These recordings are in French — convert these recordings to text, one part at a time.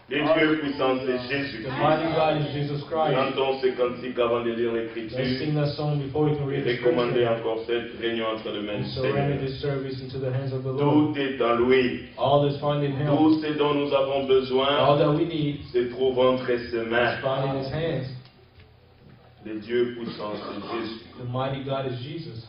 Le Dieu puissant, c'est Jésus. The mighty God is Jesus Christ. Chantons ce cantique avant de lire l'Écriture. Let's sing that song before we can read the Recommander scripture. encore cette réunion entre les mains And du surrender Seigneur. this service into the hands of the Lord. Tout est en lui. All is found in Him. Tout ce dont nous avons All besoin that we need se trouve entre ses is mains. found in His hands. Le Dieu puissant, c'est Jésus. The mighty God is Jesus.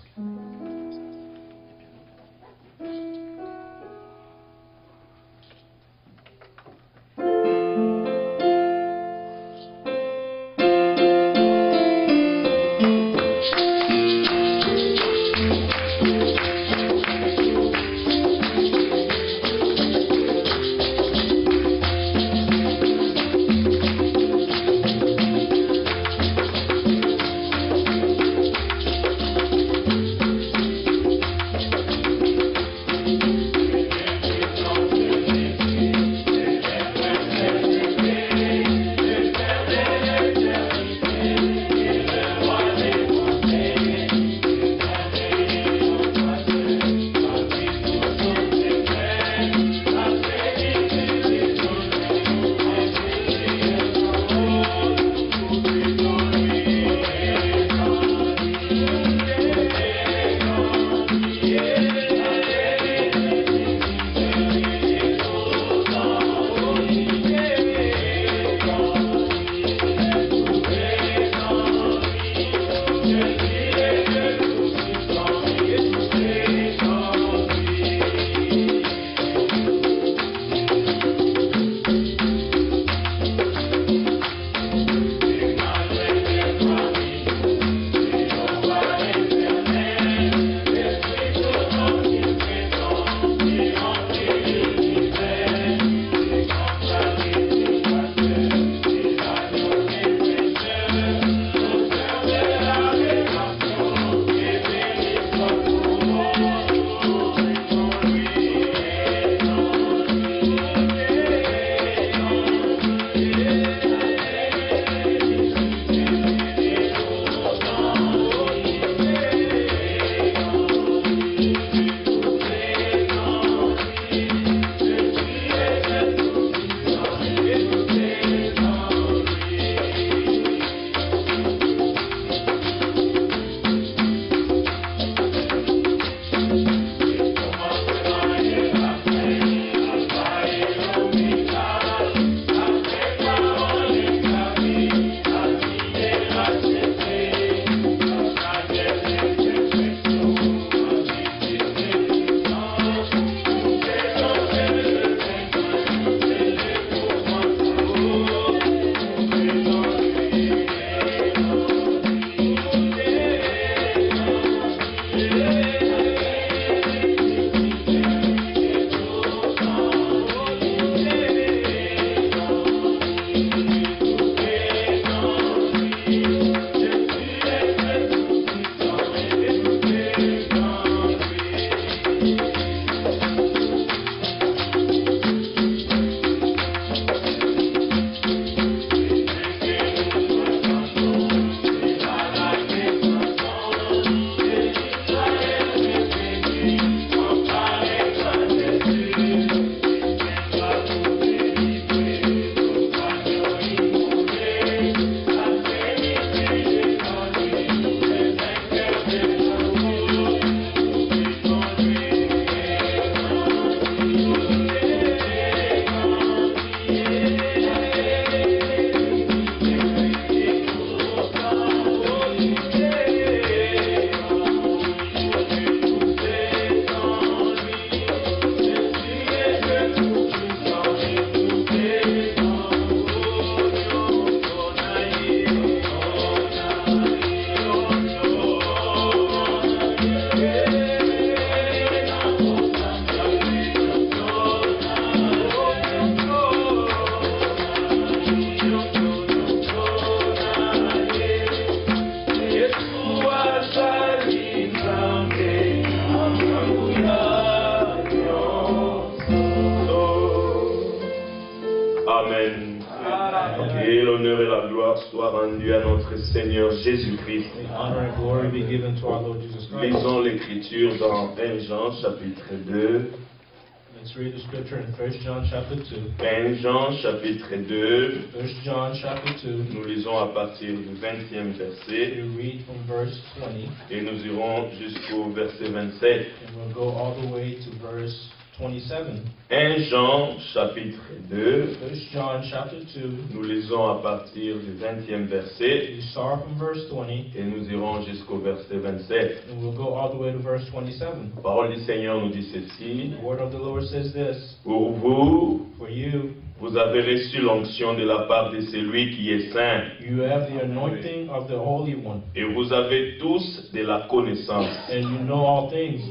Amen. Et l'honneur et la gloire soient rendus à notre Seigneur Jésus-Christ. Honor and glory be given to our Lord Jesus Christ. Lisons l'Écriture dans 1 Jean chapitre 2. Let's read the scripture in 1 John chapter 2. 1 Jean chapitre 2, 1 John chapter 2. nous lisons à partir du 20e verset We read from verse 20 et nous irons jusqu'au verset 27. and we'll go all the way to verse 27. 1 Jean chapitre 2, 1 John chapter 2. nous lisons à partir du 20e verset We start from verse 20 et nous irons jusqu'au verset 27. and we'll go all the way to verse 27. La parole du Seigneur nous dit ceci: The word of the Lord says this: pour vous, For you, vous avez reçu l'onction de la part de celui qui est saint, you have the anointing of the Holy One, et vous avez tous de la connaissance. and you know all things.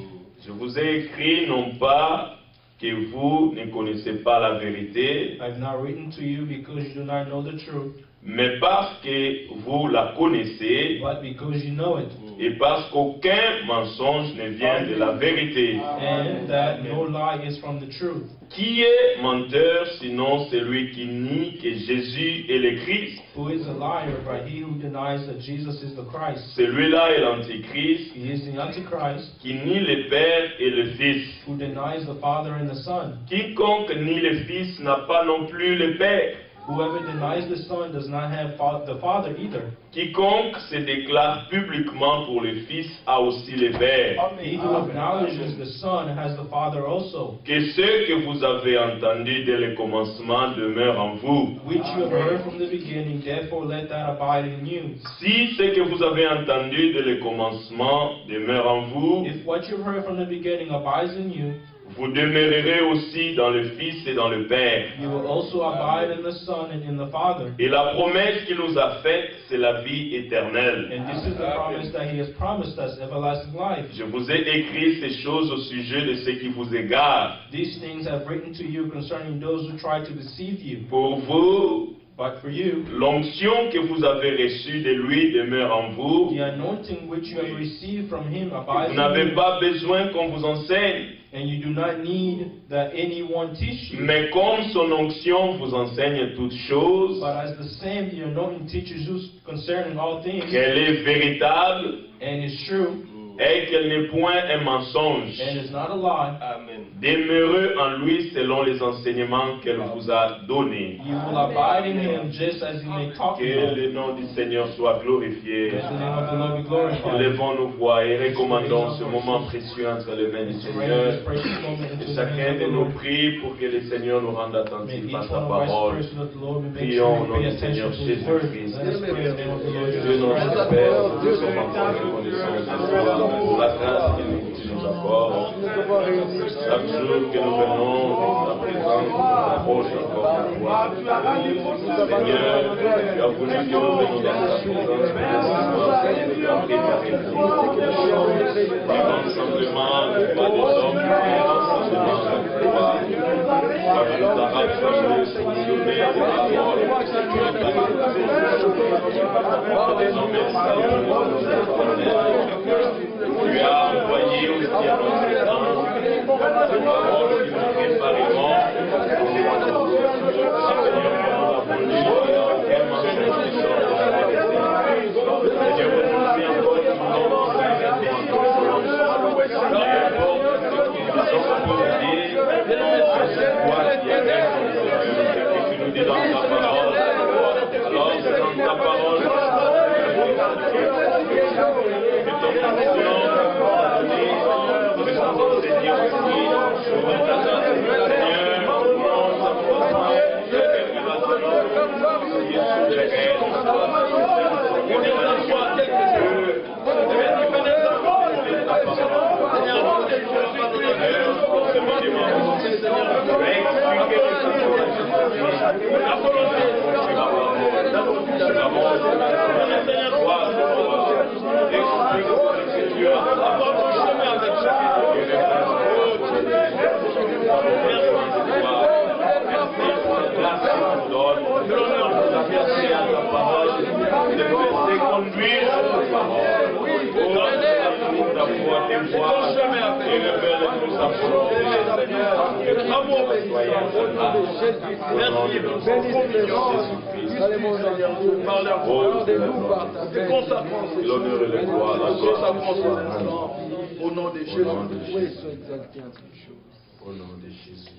Je vous ai écrit non pas que vous ne connaissez pas la vérité, I've not written to you because you do not know the truth, mais parce que vous la connaissez but because you know it, et parce qu'aucun mensonge ne vient de la vérité. and that no lie is from the truth. Qui est menteur sinon celui qui nie que Jésus est le Christ? Who is a liar but he who denies that Jesus is the Christ? Celui-là est l'Antichrist He is the Antichrist qui nie le Père et le Fils. who denies the Father and the Son. Quiconque nie le Fils n'a pas non plus le Père. Whoever denies the Son does not have the Father either. Quiconque se déclare publiquement pour le Fils a aussi le Père. He who acknowledges the Son has the Father also. Que ce que vous avez entendu dès le commencement demeure en vous. Which you have heard from the beginning, therefore let that abide in you. Si ce que vous avez entendu dès le commencement demeure en vous, If what you've heard from the beginning abides in you, vous demeurerez aussi dans le Fils et dans le Père. you will also abide in the Son and in the Father. Et la promesse qu'il nous a faite, c'est la vie éternelle. And this is the promise that He has promised us, everlasting life. Je vous ai écrit ces choses au sujet de ceux qui vous égarent. These things I've written to you concerning those who try to deceive you. Pour vous, But for you, l'onction que vous avez reçue de lui demeure en vous. the anointing which you have received from Him Vous abides in n'avez you, pas besoin qu'on vous enseigne. and you do not need that anyone teach you. Mais comme son onction vous enseigne toutes choses, But as the same, the anointing teaches you concerning all things, qu'elle est véritable and is true, et qu'elle n'est point un mensonge. and is not a lie, Demeurez en lui selon les enseignements qu'elle vous a donnés. you will abide in Him just as He may talk to Que you. le nom du Seigneur soit glorifié. Let the name of the Lord be glorified. Élevons nos voix et recommandons ce moment précieux entre les mains du Seigneur. This precious moment into Et the chacun hands de of the nos Lord. prie pour que le Seigneur nous rende May attentifs each à one sa of us parole. pray so that the Lord will make Prions au sure nom we pay du Seigneur attention to His word. Jésus-Christ. Let us pray in the name of the Lord Dieu Jesus notre Christ. Père, nous sommes encore reconnaissants ce soir pour la grâce que tu nous apportes. Chaque jour que nous venons dans ta présence, nous approche encore de toi. Seigneur, tu as voulu que nous venions dans ta présence, mais laisse-moi tu as préparé tout. Pas simplement le pas des hommes, mais simplement la gloire. Comme nous a rapproché, sanctionné de la parole, tu as envoyé aussi à notre temps cette parole qui nous préparément. L'honneur et la gloire, au nom de Jésus. Au nom de Jésus.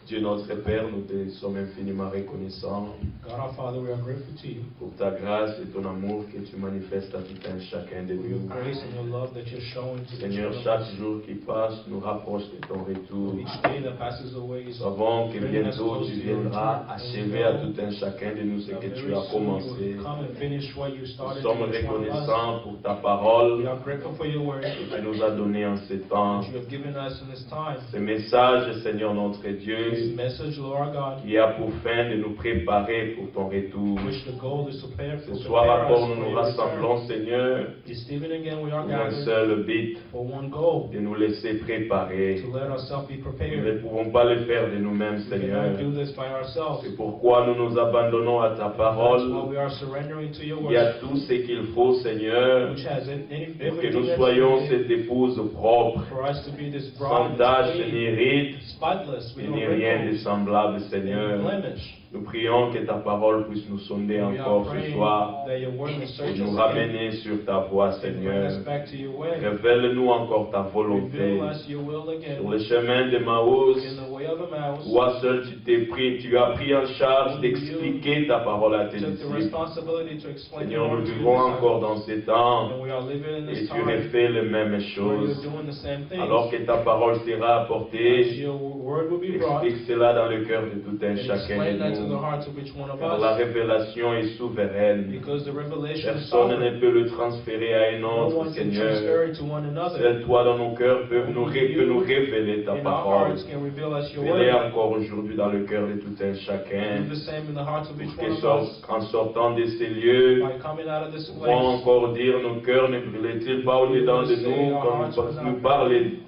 Dieu notre Père, nous te sommes infiniment reconnaissants God our Father, we are grateful to you pour ta grâce et ton amour que tu manifestes à tout un chacun de for your nous. grace and your love that you're showing to each Seigneur, one of chaque us. jour qui passe nous rapproche de ton retour. Each day that passes away Nous is savons que bringing us bientôt close tu to your viendras return. achever à tout un chacun de nous ce que tu as commencé. Come and finish what you Nous started sommes in each one of us. reconnaissants pour ta We parole are grateful for your word que tu nous as donnée en ce temps. that you have given us in this time. Ce message, Seigneur notre This Dieu, message, Lord our God, qui a pour fin de nous préparer pour ton retour. which the goal is to prepare Ce soir us encore, for nous nous your return. rassemblons, Seigneur, This evening again we are pour un gathered seul but, for one goal, de nous laisser préparer. to let ourselves be Nous ne prepared. pouvons pas le faire de nous-mêmes, We Seigneur. cannot do this by ourselves. C'est pourquoi nous nous abandonnons à ta That's why parole. we are surrendering to your Il y a word, tout ce qu'il faut, Seigneur, which has pour que everything nous that's soyons needed cette épouse propre, for us to be this sans bride, tache clean, ni ride, spotless, with et no ni rien de wrinkles, semblable, and Seigneur. blemish. Nous prions que ta parole puisse nous sonder We encore are ce praying soir that your word will et search nous us again ramener sur ta voie, and bring Seigneur. us back to your way. Révèle-nous encore ta volonté. Reveal us your will Sur again le chemin de Maús, in the way of Emmaus. toi seul tu as pris en charge d'expliquer ta parole à tes Took the disciples. responsibility to explain Seigneur, your nous word to vivons your encore disciples. dans ces temps And we are living in et this tu time refais les mêmes where you're choses. doing the same things. Alors que ta parole sera As apportée, your word will be brought, explique cela dans le cœur de tout un and chacun explain that de to the nous. hearts of each one of Car la us. révélation est souveraine. Because the revelation is Personne sovereign. ne peut le transférer à un No autre, one can Seigneur. transfer it to one another. Seul toi dans nos cœurs peut nous révéler ta In our parole. hearts can reveal us your Fais-le word. encore aujourd'hui dans le cœur de tout un Do chacun. the same in the hearts of each Pour one que of us. en sortant de ces lieux, By coming out of this pouvons place, encore dire nos cœurs ne brûlaient-ils pas au-dedans de nous comme nous parler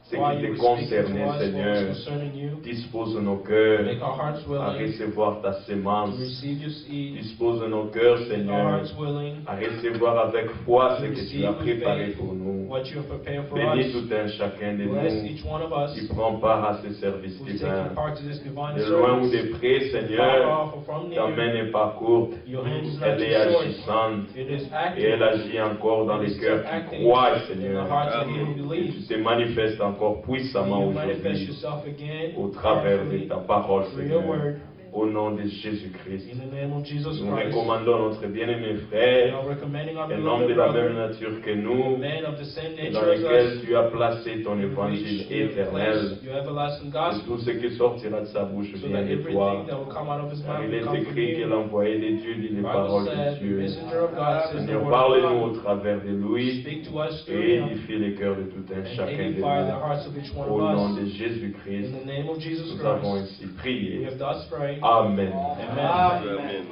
ce while qui you te were speaking concernait, to us, what was Seigneur. concerning you, Dispose nos cœurs make our hearts à willing recevoir ta to sémence. receive your seed, Dispose nos cœurs, make our Seigneur, hearts willing à recevoir avec foi ce to que tu receive as with préparé faith pour nous. what you have prepared for Bénis us. tout un chacun de Bless nous each one of us qui prend part à ce service who's divin. taking part to this divine De loin ou service. de près, Far Seigneur, off or from ta near, main n'est pas courte, your hand is not elle too est short. agissante It is et elle active. agit encore dans les cœurs qui Acting croient, in the Seigneur. hearts of you who Et tu believe. te manifestes encore puissamment You manifest aujourd'hui yourself again au travers de powerfully ta parole, through your Seigneur. word. Au nom de Jésus-Christ. In the name of Jesus Nous Christ, recommandons notre bien-aimé we frère, are recommending our un homme de beloved la même brother, nature que a nous, man of the same et nature dans as lequel us, tu as placé ton in évangile which you have éternel. placed your everlasting Et gospel, tout ce qui sortira de sa bouche so vient that de everything toi. that will come out of his Car mouth il will est come from écrit que you. l'envoyé de Dieu dit The les Bible paroles de said, the Dieu. messenger of God says the Seigneur, word parle-nous of au travers de lui God. Speak to us through et him édifie les cœurs de tout un and chacun de edify the nous. hearts of each one Au nom of us. de Jésus-Christ, In the name of Jesus nous avons Christ, ainsi we prié. have thus prayed. Amen. Amen.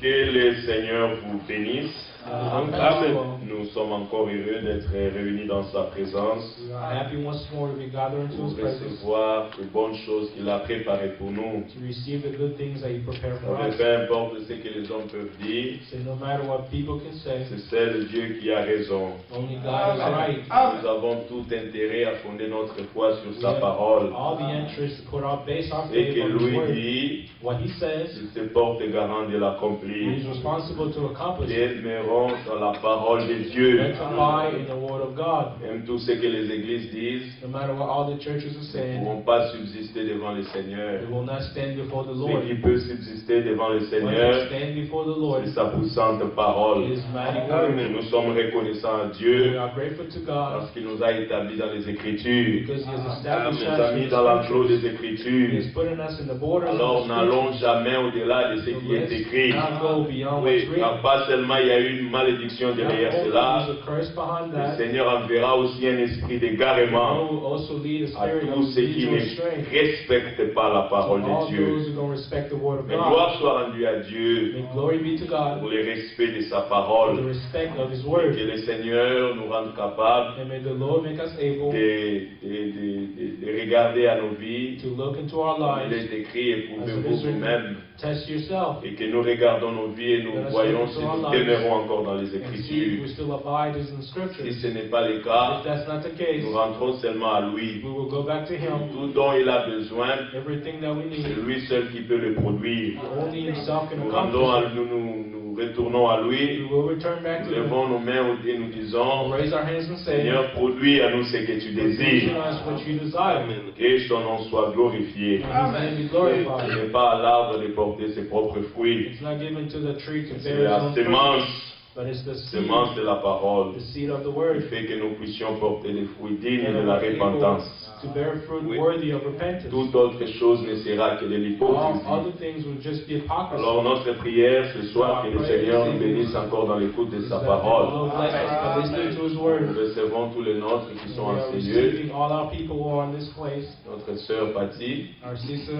Que le Seigneur vous bénisse. Amen. Nous sommes encore heureux d'être réunis dans sa présence We are happy once more to be gathered into pour His presence recevoir les bonnes choses qu'il a préparées pour nous. to receive the good things that He prepared for us. Peu importe ce que les hommes peuvent dire, So no matter what people can say, c'est le Dieu qui a raison. only God is right. Nous avons tout intérêt à fonder notre foi sur We sa have parole. all the interest to put our base our Et faith que on His lui word. dit, What He says, il se porte garant de He l'accomplir. is responsible to accomplish it. Demeurons dans la parole de Dieu. Let's abide in the Word of God. Même tout ce que les églises disent, No matter what all the churches are ne saying, pourront pas subsister devant le Seigneur. we will not stand before the Ce Lord. qui peut subsister devant le When we Seigneur, stand before the Lord, c'est sa puissante parole. His mighty Et word. nous sommes reconnaissants à We Dieu are grateful to God parce qu'il nous a établis dans les Écritures. because He has Il established nous a us in mis the dans l'enclos Scriptures. des He Écritures. has put us in the borders Alors of the n'allons Scriptures. jamais au-delà de ce So qui est let's écrit. not go beyond Oui, what's written. car pas seulement il y a eu une malédiction derrière Not cela, only is a curse behind le that, Seigneur enverra aussi un esprit but d'égarement will also lead a à spirit tous of ceux qui spiritual ne strength respectent pas la to parole all de Dieu. those who don't respect the Word of Mais God. gloire soit rendue à Dieu May glory be to God pour le respect de sa for the parole. respect of His Et Word. que le Seigneur nous rende capables And may the Lord make us able de regarder à nos vies, to look into our comme il lives, est écrit, et prouvez-vous vous-même, test yourself, et que nous regardons nos vies et nous voyons si nous demeurons encore dans les and see if Écritures. we still abide as in Si Scriptures. ce n'est pas le cas, If that's not the case, nous rentrons seulement à lui. we will go back to Him. Tout dont il a besoin, Everything that we c'est need, lui seul qui peut le produire. only Himself can Nous rendons accomplish à nous nous retournons à we lui, will return back nous to Him. levons nos mains et nous disons, We'll raise our hands and say, Seigneur, produis à nous ce que tu "Produce in désires. us what you desire. Que ton nom soit glorifié. And His name be glorified." Ce n'est pas à l'arbre de porter ses propres fruits. It's not given to the tree to C'est bear its la own fruit, sémence, but it's the seed, semence de la parole, the seed of the qui word, fait que nous puissions porter des fruits dignes that de la we're able repentance. to bear fruit worthy of repentance. Toute autre chose ne sera que de All l'hypocrisie. other things will just be hypocrisy. Alors notre prière ce soir, que le Seigneur nous bénisse encore dans l'écoute de Is sa that the parole. Lord bless us by listening to His Nous word. recevons tous les nôtres qui We sont en are ces lieux. receiving all our people who are in this place. Notre sœur Patty, Our sister,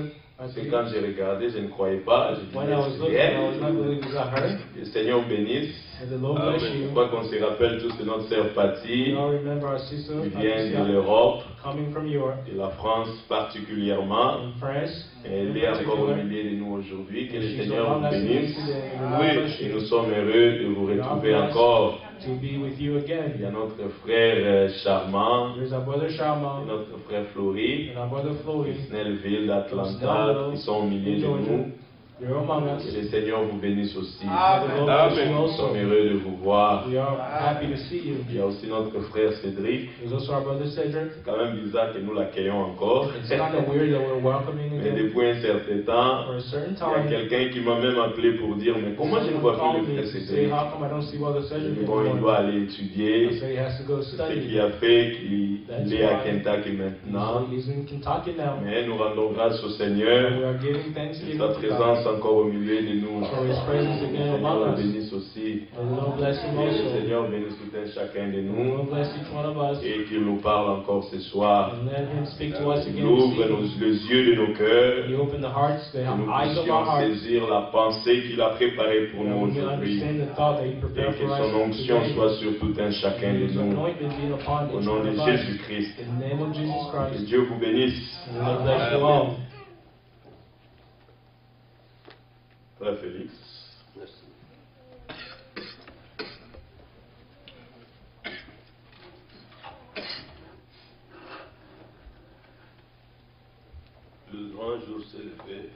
c'est quand j'ai regardé, je ne croyais pas. Je when I was disais, looking, c'est I was not elle. believing it was her. Que le Seigneur bénisse. And the Lord bless Je you. crois qu'on se rappelle tous de notre sœur We Patty, all remember our sister, qui vient de Patricia, l'Europe, coming from Europe, de la France particulièrement. in France. Elle in est encore au particular. milieu de nous aujourd'hui. Que And le she's Seigneur among vous us bénisse. today. The Lord bless Et you. nous sommes heureux de vous retrouver encore. To be with you Il y a again. notre frère Charmant, There's our brother et Sharma notre frère Flory, and our brother Flory. Snellville d'Atlanta, qui sont au milieu de nous. You're among us. Que le Seigneur vous bénisse aussi. May the Lord bless you Nous sommes also. heureux de vous voir. We are happy to see you. Il y a aussi notre frère Cédric. There's also our brother Cedric. C'est quand même bizarre que nous l'accueillons encore. It's kind of weird that we're welcoming Mais again. depuis un certain temps, For a certain il y a time, quelqu'un qui m'a même appelé pour dire, mais comment je ne vois someone plus called le me frère to say, Cédric? how come I don't see brother Je Cedric dis, bon, il doit anymore? aller I étudier. say he has to go C'est ce qui study. a fait qu'il est à Kentucky maintenant. He's in Kentucky now. Mais nous rendons grâce au And Seigneur we are giving de thanksgiving sa to God présence encore au milieu de nous. for His presence Que le again Seigneur among nous us. bénisse aussi. And the Lord bless him Que le also. Seigneur bénisse tout un chacun de And the nous Lord bless each one of us. et qu'il nous parle encore ce soir. And let Him speak to us Il again ouvre this evening. les yeux de nos cœurs. He opened the hearts, the Que nous eyes of our puissions hearts. saisir la pensée qu'il a préparée pour That nous we may aujourd'hui. understand the thought that He Et prepared que for son us onction today. soit sur tout un chacun de His nous. anointment being upon Au each nom one de of us. Jésus-Christ. In the name of Jesus Que Christ. Dieu vous bénisse. And the Lord bless you all. Frère Félix. Le grand jour s'est levé.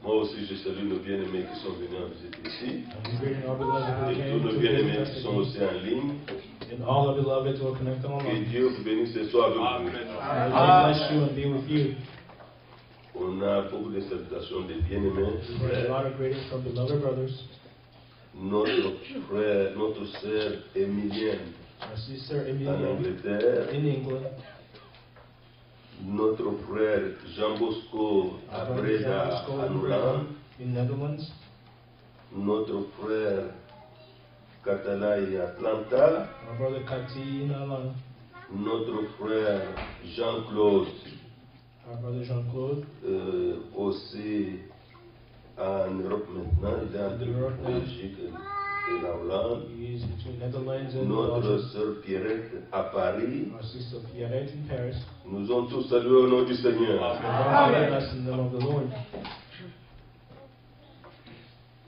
Moi aussi, je salue nos bien-aimés qui sont venus en visite ici. Et tous nos And bien-aimés qui sont aussi en ligne. all our beloveds will connect Que online. Dieu vous bénisse ce soir avec vous. God bless you and be with you. On a beaucoup de salutations des bien-aimés. There's a lot of greetings from beloved brothers. Notre frère, notre sœur Emilienne Our sister en Emilia Angleterre. in England. Notre frère Jean Bosco à Our brother Breda, Jan en Bosco Hollande. in Netherlands. Notre frère Katalai à Atlanta. Our brother Kati in Atlanta. Notre frère Jean-Claude Our brother Jean-Claude. aussi en Europe maintenant, il est entre Europe now. Belgique et la Hollande. He is between Netherlands and Notre Belgium. sœur Pierrette à Paris. Our sister Pierrette in Paris. Nous ont tous salué au nom du Seigneur. Amen. Us in the name of the Lord.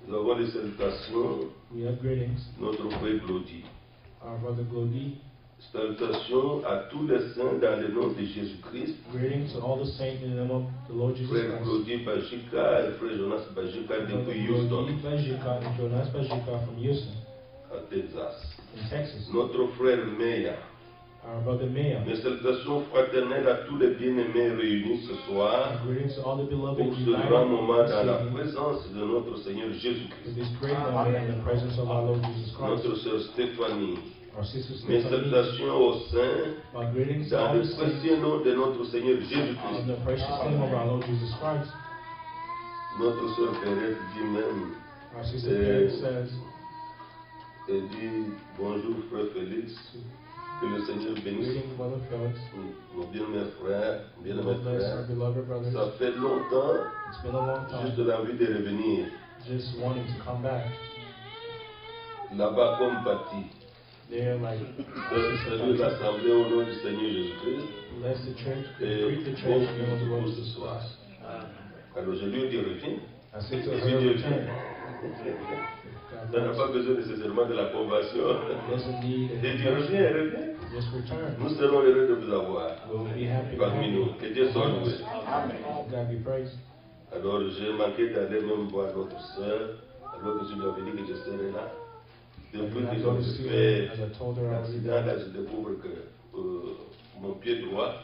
Nous avons des salutations. We have greetings. Notre frère Claudie. Our brother Glody. Salutations à tous les saints dans le nom de Jésus-Christ. Greetings to all the saints in the name of the Lord Jesus Frère Christ. Claudie Bajika et frère Jonas Bajika Brother depuis Glody Houston, Bajika and Jonas Bajika from Houston à Texas. in Texas. Notre frère Meya. Our brother Maya. Mes salutations fraternelles à tous les bien-aimés réunis ce soir Greetings to all the beloved pour ce grand moment united dans la this evening présence de notre Seigneur with Jésus-Christ. this great moment in the presence of our Lord Jesus Christ. Notre sœur Stéphanie. Our sister Mes Stephanie. salutations aux saints My greetings to dans all le the saints précieux nom de notre Seigneur in Jésus-Christ. the precious name of our Lord Jesus Christ. Notre sœur Perrette dit même, Our sister Pierre says, elle dit bonjour frère Félix, que le Seigneur bénisse greetings, Brother Felix. nos bien-aimés frères, bien-aimés God bless our frères. beloved brothers. Ça fait longtemps, It's been a long juste time, l'envie de revenir just wanting to come back. là-bas comme bâti. They're like, Je salue l'Assemblée au nom du Seigneur Jésus-Christ bless the church, et greet the church bon in the name of the Lord pour ce Jesus soir. Christ. Alors je lui ai dit reviens. I said to Et her, si Dieu return. vient, God ça n'a bless. pas besoin nécessairement de la convention. Doesn't need Et a dit reviens, reviens. just return. Nous serons heureux de vous avoir We'll be happy to parmi have nous. you. Que Dieu soit loué. God be praised. Alors j'ai manqué d'aller même voir notre soeur, alors que je lui avais dit que je serais là. Depuis And I que go to j'ai see fait her, as I told her I would be l'accident, there. là je découvre que mon pied droit,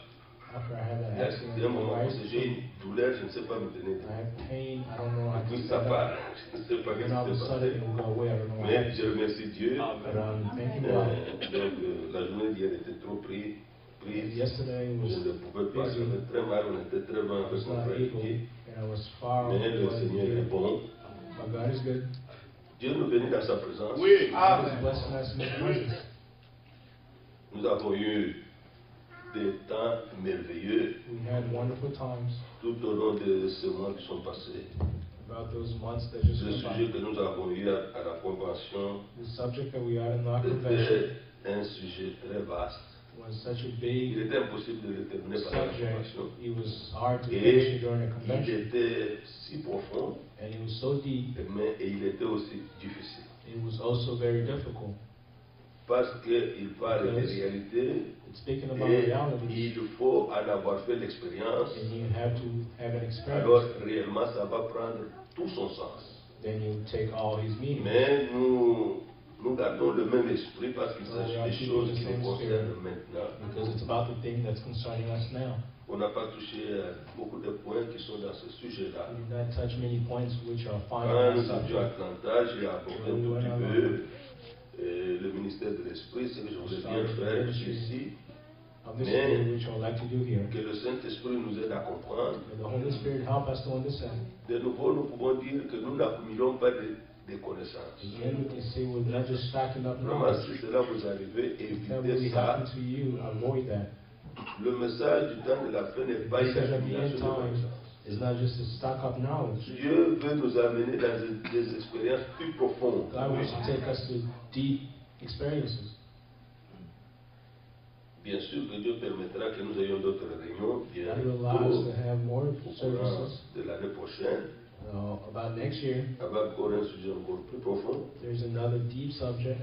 After I had that il y a accident, un moment où right? j'ai une douleur, je ne sais pas me tenir I debout. had pain. I don't know how Et to puis stand ça up. part, je ne sais pas And all of a ce qui s'est sudden passé. it will go away. I don't know what Mais happened. je remercie Dieu. But thanking God. Donc la journée d'hier était trop prise. Yesterday was Je ne pouvais pas, busy. j'avais très mal, on était très loin I avec was mon not frère able, Didier. and I was far Mais le away. Seigneur est bon. But God is good. Dieu nous bénit dans sa présence. God is blessing us in His presence. Nous avons eu des temps merveilleux We had wonderful times tout au long de ces mois qui sont passés. about those months that just Le went sujet by. que nous avons eu à la convention The subject that we had in our convention était un sujet très vaste. was was such a il big était impossible de le terminer par la subject. convention. It was hard to Et finish it during the il convention. était si profond, And it was so deep, et il était aussi difficile. it was also very difficult. Parce qu'il parle de réalité It's speaking about et reality, il faut en avoir fait l'expérience. and you have to have an Alors experience. réellement ça va prendre tout son sens. Then you take all his meaning. Mais nous gardons le même esprit parce qu'il s'agit des choses qui nous concernent maintenant. Because it's about the thing that's concerning us now. On n'a pas touché à beaucoup de points qui sont dans ce sujet-là. We did not touch many points which are Quand final nous étions à subject. Atlanta, j'ai abordé un tout petit peu le ministère de l'Esprit, ce que je voulais bien faire ici. Of this thing which I would like to do here. Que le Saint-Esprit nous aide à comprendre. May the Holy Spirit help us to understand. De nouveau, nous pouvons dire que nous n'accumulons pas de connaissances. Again, we can say we're not just stacking up Vraiment, knowledge. si cela vous arrive, If that évitez really ça. happened to you, avoid that. Le message du temps de la fin n'est pas The une message of the end accumulation de time connaissances. is not just to stock up knowledge. Dieu veut nous amener dans des expériences plus profondes. God wants to take us to deep experiences. Bien sûr que Dieu permettra que nous ayons d'autres réunions God will allow us bientôt to have more au courant services de l'année prochaine about next year. avec encore un sujet encore plus profond There's another deep subject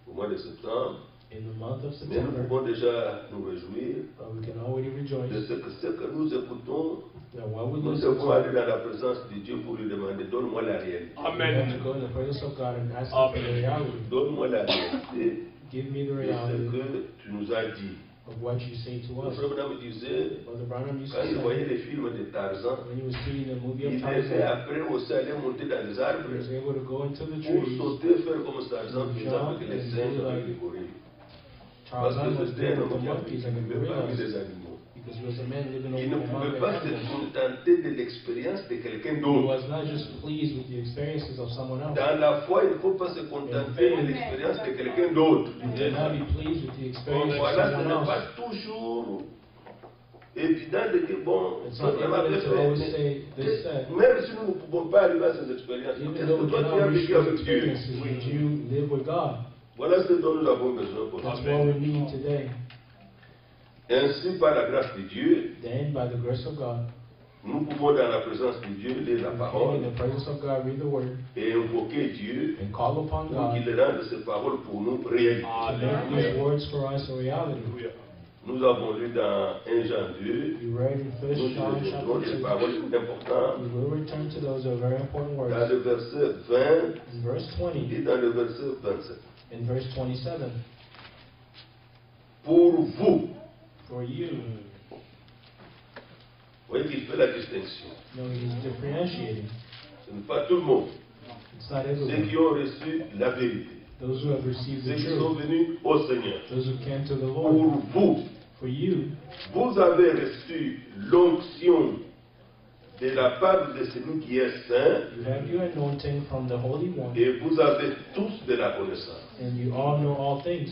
au mois de septembre. in the month of Mais nous September, pouvons déjà nous réjouir but we can already de rejoice ce que nous écoutons. that what we Nous listen devons to, aller dans la présence de Dieu pour lui demander, donne-moi la réalité. we have to go in the presence of God and ask Him for the reality. Donne-moi la réalité Give me the de ce reality que tu nous as dit. of what you say to Le us. frère Branham disait, Brother Branham used quand to il voyait say, les films de Tarzan, when he was seeing the movie of il aimait Tarzan, après aussi aller monter dans les arbres he was able to go into the pour trees. sauter, faire comme Tarzan faisait avec les singes, avec les gorilles. Parce Tarzan que was c'était un there with homme the qui monkeys and the vivait parmi gorillas les animaux. because he was a man living Il ne among pouvait the pas se animals. contenter de l'expérience de quelqu'un He d'autre. was not just pleased with the experiences of someone else. Dans la foi, il ne faut pas se contenter de l'expérience de quelqu'un d'autre. You cannot be pleased with the experience of Voilà, ce someone n'est pas else. toujours évident de dire, bon, It's not vraiment evident to always say this said. même si nous ne pouvons pas arriver à ces expériences, Even qu'est-ce though que we toi tu as cannot reach vécu those avec Dieu? experiences, would you live with God? Voilà ce dont nous avons besoin pour That's nous. what we need today. Ainsi, par la grâce de Dieu, Then, by the grace of God, nous pouvons dans la présence de Dieu lire la we can, in parole the presence of God, read the Word et invoquer Dieu and call upon pour God qu'il rende ces paroles pour nous réelles. to make these words for us a reality. Nous avons lu dans 1 Jean 2, We read in 1 nous John reviendrons chapter des 2. paroles importantes We will return to those are very important dans words. le verset 20 In verse 20 et dans le verset 27. and verse 27, Pour vous, for you, vous voyez qu'il fait la distinction. no, he's differentiating. Ce n'est pas tout le monde. It's not Ceux qui everyone. ont reçu la vérité, Those who have received ceux the qui sont truth, venus au Seigneur. those who came to the Pour Lord. vous, For you, vous avez reçu l'onction de la part de celui qui est saint you have your anointing from the Holy One, et vous avez tous de la connaissance. and you all know all things.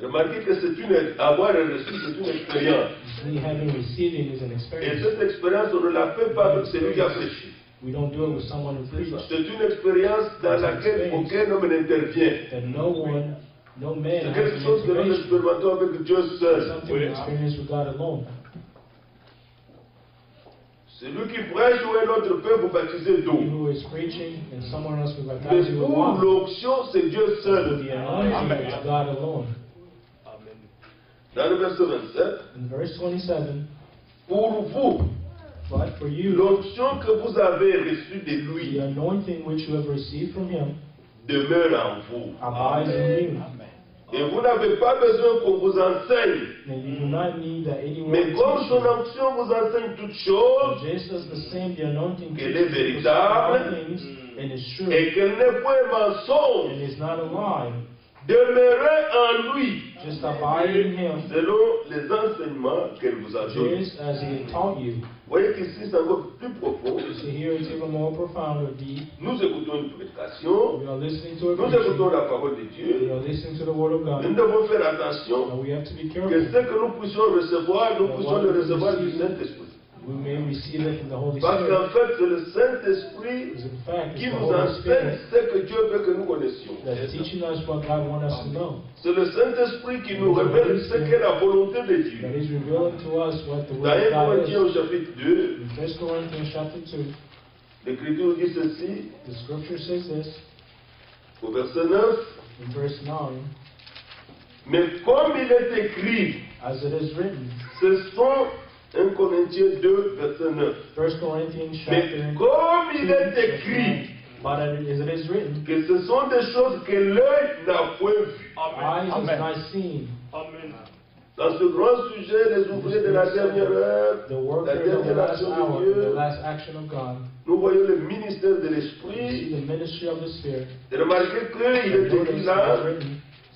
Remarquez que avoir reçu, c'est une expérience. You see, having receiving is an Et experience. cette expérience, on ne la fait pas avec celui qui a prêché. We don't do it with someone who preaches. C'est une expérience dans laquelle aucun homme n'intervient. That no one, no man C'est has quelque an chose que nous information. expérimentons avec Dieu It's seul. something we experience with God alone. Celui qui prêche ou un autre peut vous baptiser He d'eau. who is preaching and someone else will Mais baptize you with pour water. l'onction, c'est Dieu The seul. anointing is God alone. Dans le verset 27, In verse 27, pour vous, but for you, l'onction que vous avez reçue de the lui anointing which you have received from Him demeure en vous. abides in you. Et vous n'avez pas besoin qu'on vous enseigne. And you do not need that anyone Mais comme teach son you. onction vous enseigne toutes choses, Just as the same, the anointing Qu'elle est teaches you véritable, all things, and is true, et qu'elle n'est point mensonge, and is not a lie. demeurez en lui, Just abide in Him, selon les enseignements qu'elle vous a donnés. just as He had taught you. Vous voyez qu'ici c'est encore plus profond. So here it's even more profound or deep. Nous écoutons une prédication, We are listening to a nous preaching. écoutons la parole de We Dieu. are listening to the Word of Nous God. devons faire attention And we have to be que careful. ce que nous puissions recevoir, nous puissions le recevoir du Saint-Esprit. we may receive it from the Holy Parce Spirit. qu'en fait, c'est le Saint-Esprit Because in fact, qui it's the nous Holy enseigne Spirit ce que Dieu veut que nous connaissions. that's teaching us what God wants us to know. C'est le Saint-Esprit qui nous révèle ce qu'est la volonté de Dieu. That is revealing to us what the Dans will 1 of God Corinthiens is. au chapitre 2, In 1 Corinthians chapter 2, l'Écriture dit ceci, the scripture says this, au verset 9, in verse 9, mais comme il est écrit, as it is written, ce sont 1 Corinthiens 2, verset 9. 1 Corinthians Mais chapter comme 2, il est verse écrit 9, but as it is written, que ce sont des choses que l'œil n'a point vues. eyes has Amen. not seen, Dans ce grand sujet, les ouvriers de la dernière heure, the la workers of the dernière last action hour, de the Dieu, last action of God. nous voyons le ministère de You see l'Esprit. the ministry of the Spirit. Et remarquez qu'il est Notice écrit it is là, written,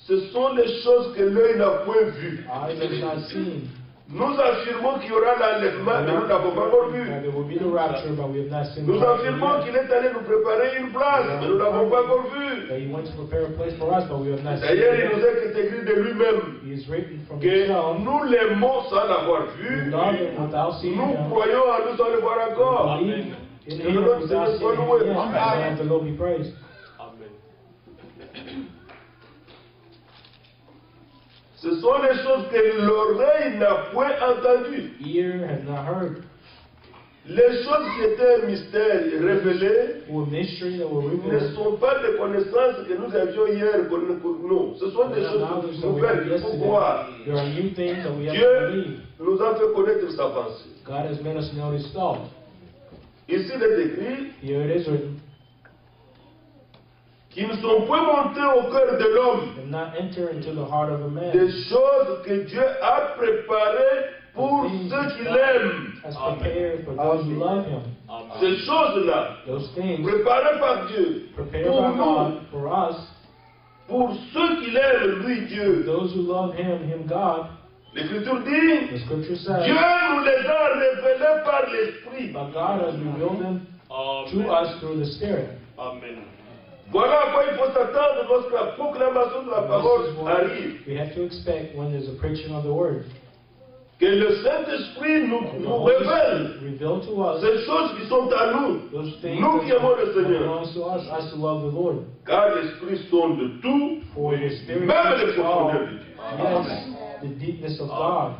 ce sont les choses que l'œil n'a point vues. eyes has not seen. Nous affirmons qu'il y aura l'enlèvement, mais nous n'avons pas encore vu. That there will be the rapture, but we have not seen the Nous rapture affirmons yet. qu'il est allé nous préparer une place, mais nous n'avons pas encore vu. That he went to prepare a place for us, but we have not seen D'ailleurs, il it nous yet. est écrit de lui-même He is written from que himself. nous l'aimons sans l'avoir vu. We love him without seeing Nous him. croyons en nous sans le voir encore. We believe in Que him le nom du without Seigneur seeing soit him loué. yet. Amen. And the Lord be praised. Ce sont les choses que l'oreille n'a point entendues. Ear has not heard. Les choses qui étaient un mystère révélées Who a mystery that were ne revealed. sont pas des connaissances que nous avions hier. Non, ce sont des They're choses not knowledge that we nouvelles had qu'il faut yesterday. voir. There are new things that we have to Dieu believe. nous a fait connaître sa pensée. God has made us know his thought. Ici, il est écrit Here it is written, qui ne sont point montés au cœur de l'homme. and not enter into the heart of a man. Des choses que Dieu a préparées pour Things ceux qui God l'aiment. has prepared for those who love him. Ces choses-là, Those things préparées par Dieu, prepared pour by nous, God for us, pour ceux qui l'aiment, lui, Dieu. those who love him God. L'Écriture dit, The scripture Dieu says, nous les a révélés par l'Esprit. but God has revealed them to us through the Spirit. Voilà à quoi il faut s'attendre lorsque la proclamation de la parole This is what arrive. we have to expect when there's a preaching of the word. Que le Saint-Esprit nous And the Holy révèle Spirit reveal to us ces choses qui sont à nous. those things Nous qui aimons le that Seigneur. belongs to us who love the Lord. Car l'Esprit sonde tout, For the Spirit même les searches all, profondeurs de Dieu. yes, the deepness of God.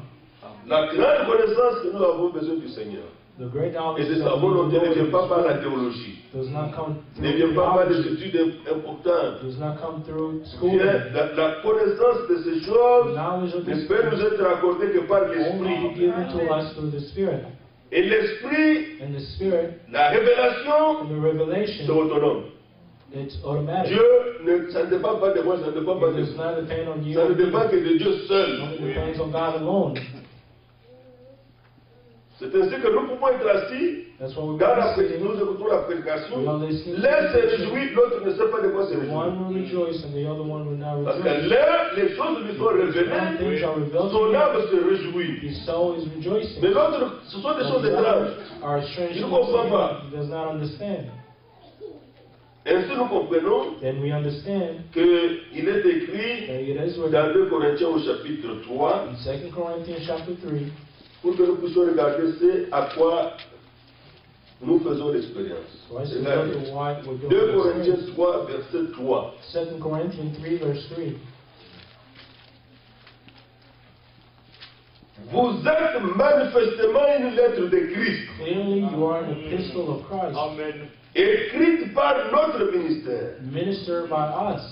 La grande connaissance que nous avons besoin du Seigneur The great knowledge et de that sa we volonté ne know vient pas par la is- théologie, does not come ne through vient pas par des theology, études importantes. does not come through school. Vient la connaissance de ces The choses knowledge of ne this peut nous être accordée que par only be l'Esprit. given to us through the Spirit. Et l'Esprit, And the Spirit la révélation, and the c'est revelation, autonome. it's automatic. Dieu, ça ne dépend pas de moi, ça ne dépend pas It de does toi. not depend on you. Ça ne or me. dépend que de Dieu It seul. only depends on God alone. C'est ainsi que nous pouvons être assis, That's why we dans can la say, nous écoutons la prédication, we are listening to l'un se the preaching. réjouit, l'autre ne sait pas de quoi se The réjouir. one will rejoice and the other one will not Parce que rejoice. l'un, les choses lui sont Some révélées, things are revealed son to âme you. se réjouit. His soul is rejoicing. Mais l'autre, ce sont des choses But the étranges. others are strange Il things ne comprend to pas. him. He does not understand. Ainsi nous comprenons Then we understand qu'il est écrit that it is written dans 2 Corinthiens au chapitre 3, in 2 Corinthians chapter 3, pour que nous puissions regarder c'est à quoi nous faisons l'expérience. for us to Regardez. look at what we're 2 doing. Corinthiens 3, verset 3. 2 Corinthians 3 verse 3. Vous êtes manifestement une lettre de Christ, Clearly you are an epistle of Christ, écrite par notre ministère. ministered by us.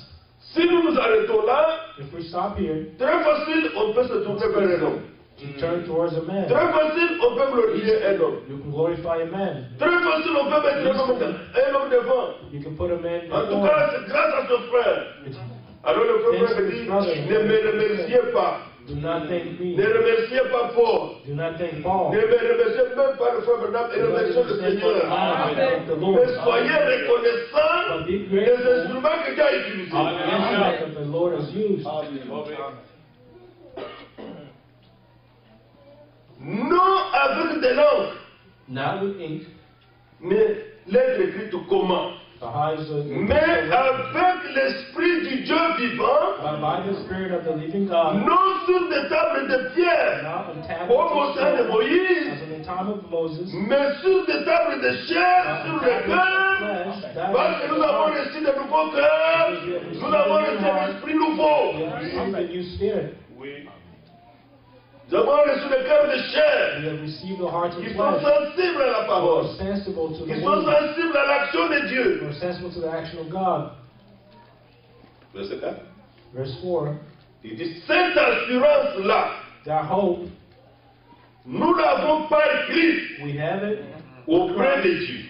Si nous nous arrêtons là, If we stop here, très facile, on peut se tourner vers un homme. to turn towards a man, Très facile, on peut glorifier un homme. you can glorify a man. Très facile, on peut mettre un homme devant. You can put a man En tout before. cas, c'est grâce à son frère. It's- Alors le frère me dit, ne me remerciez pas. Do not thank me. Ne remerciez pas Paul. Do not thank Paul. Ne me remerciez même pas le frère Bernard et Do not remerciez le thank Seigneur. the Lord. Mais soyez reconnaissants But be des grateful instruments que Dieu a utilisés. for the instrument that the Lord has used. Non avec de l'encre, Not with ink, mais l'être écrite comment? the highs of Mais avec l'esprit du Dieu vivant, but by the Spirit of the living God, non sur des tables de pierre, not on tablets comme au of temps de stone, Moïse, as in the the time of Moses, Mais sur des tables de chair, sur le cœur, parce que nous avons reçu de nouveaux cœurs, nous avons reçu un esprit nouveau. we have received a new spirit. Nous avons reçu le cœur de chair. We have received the heart of Ils sont flesh. sensibles à la parole. We're sensible to the Ils sont word. sensibles à l'action de Dieu. We're sensible to the action of God. Verset 4. Verse 4. Il dit, cette assurance-là, That hope, nous l'avons par Christ we have it auprès de Dieu.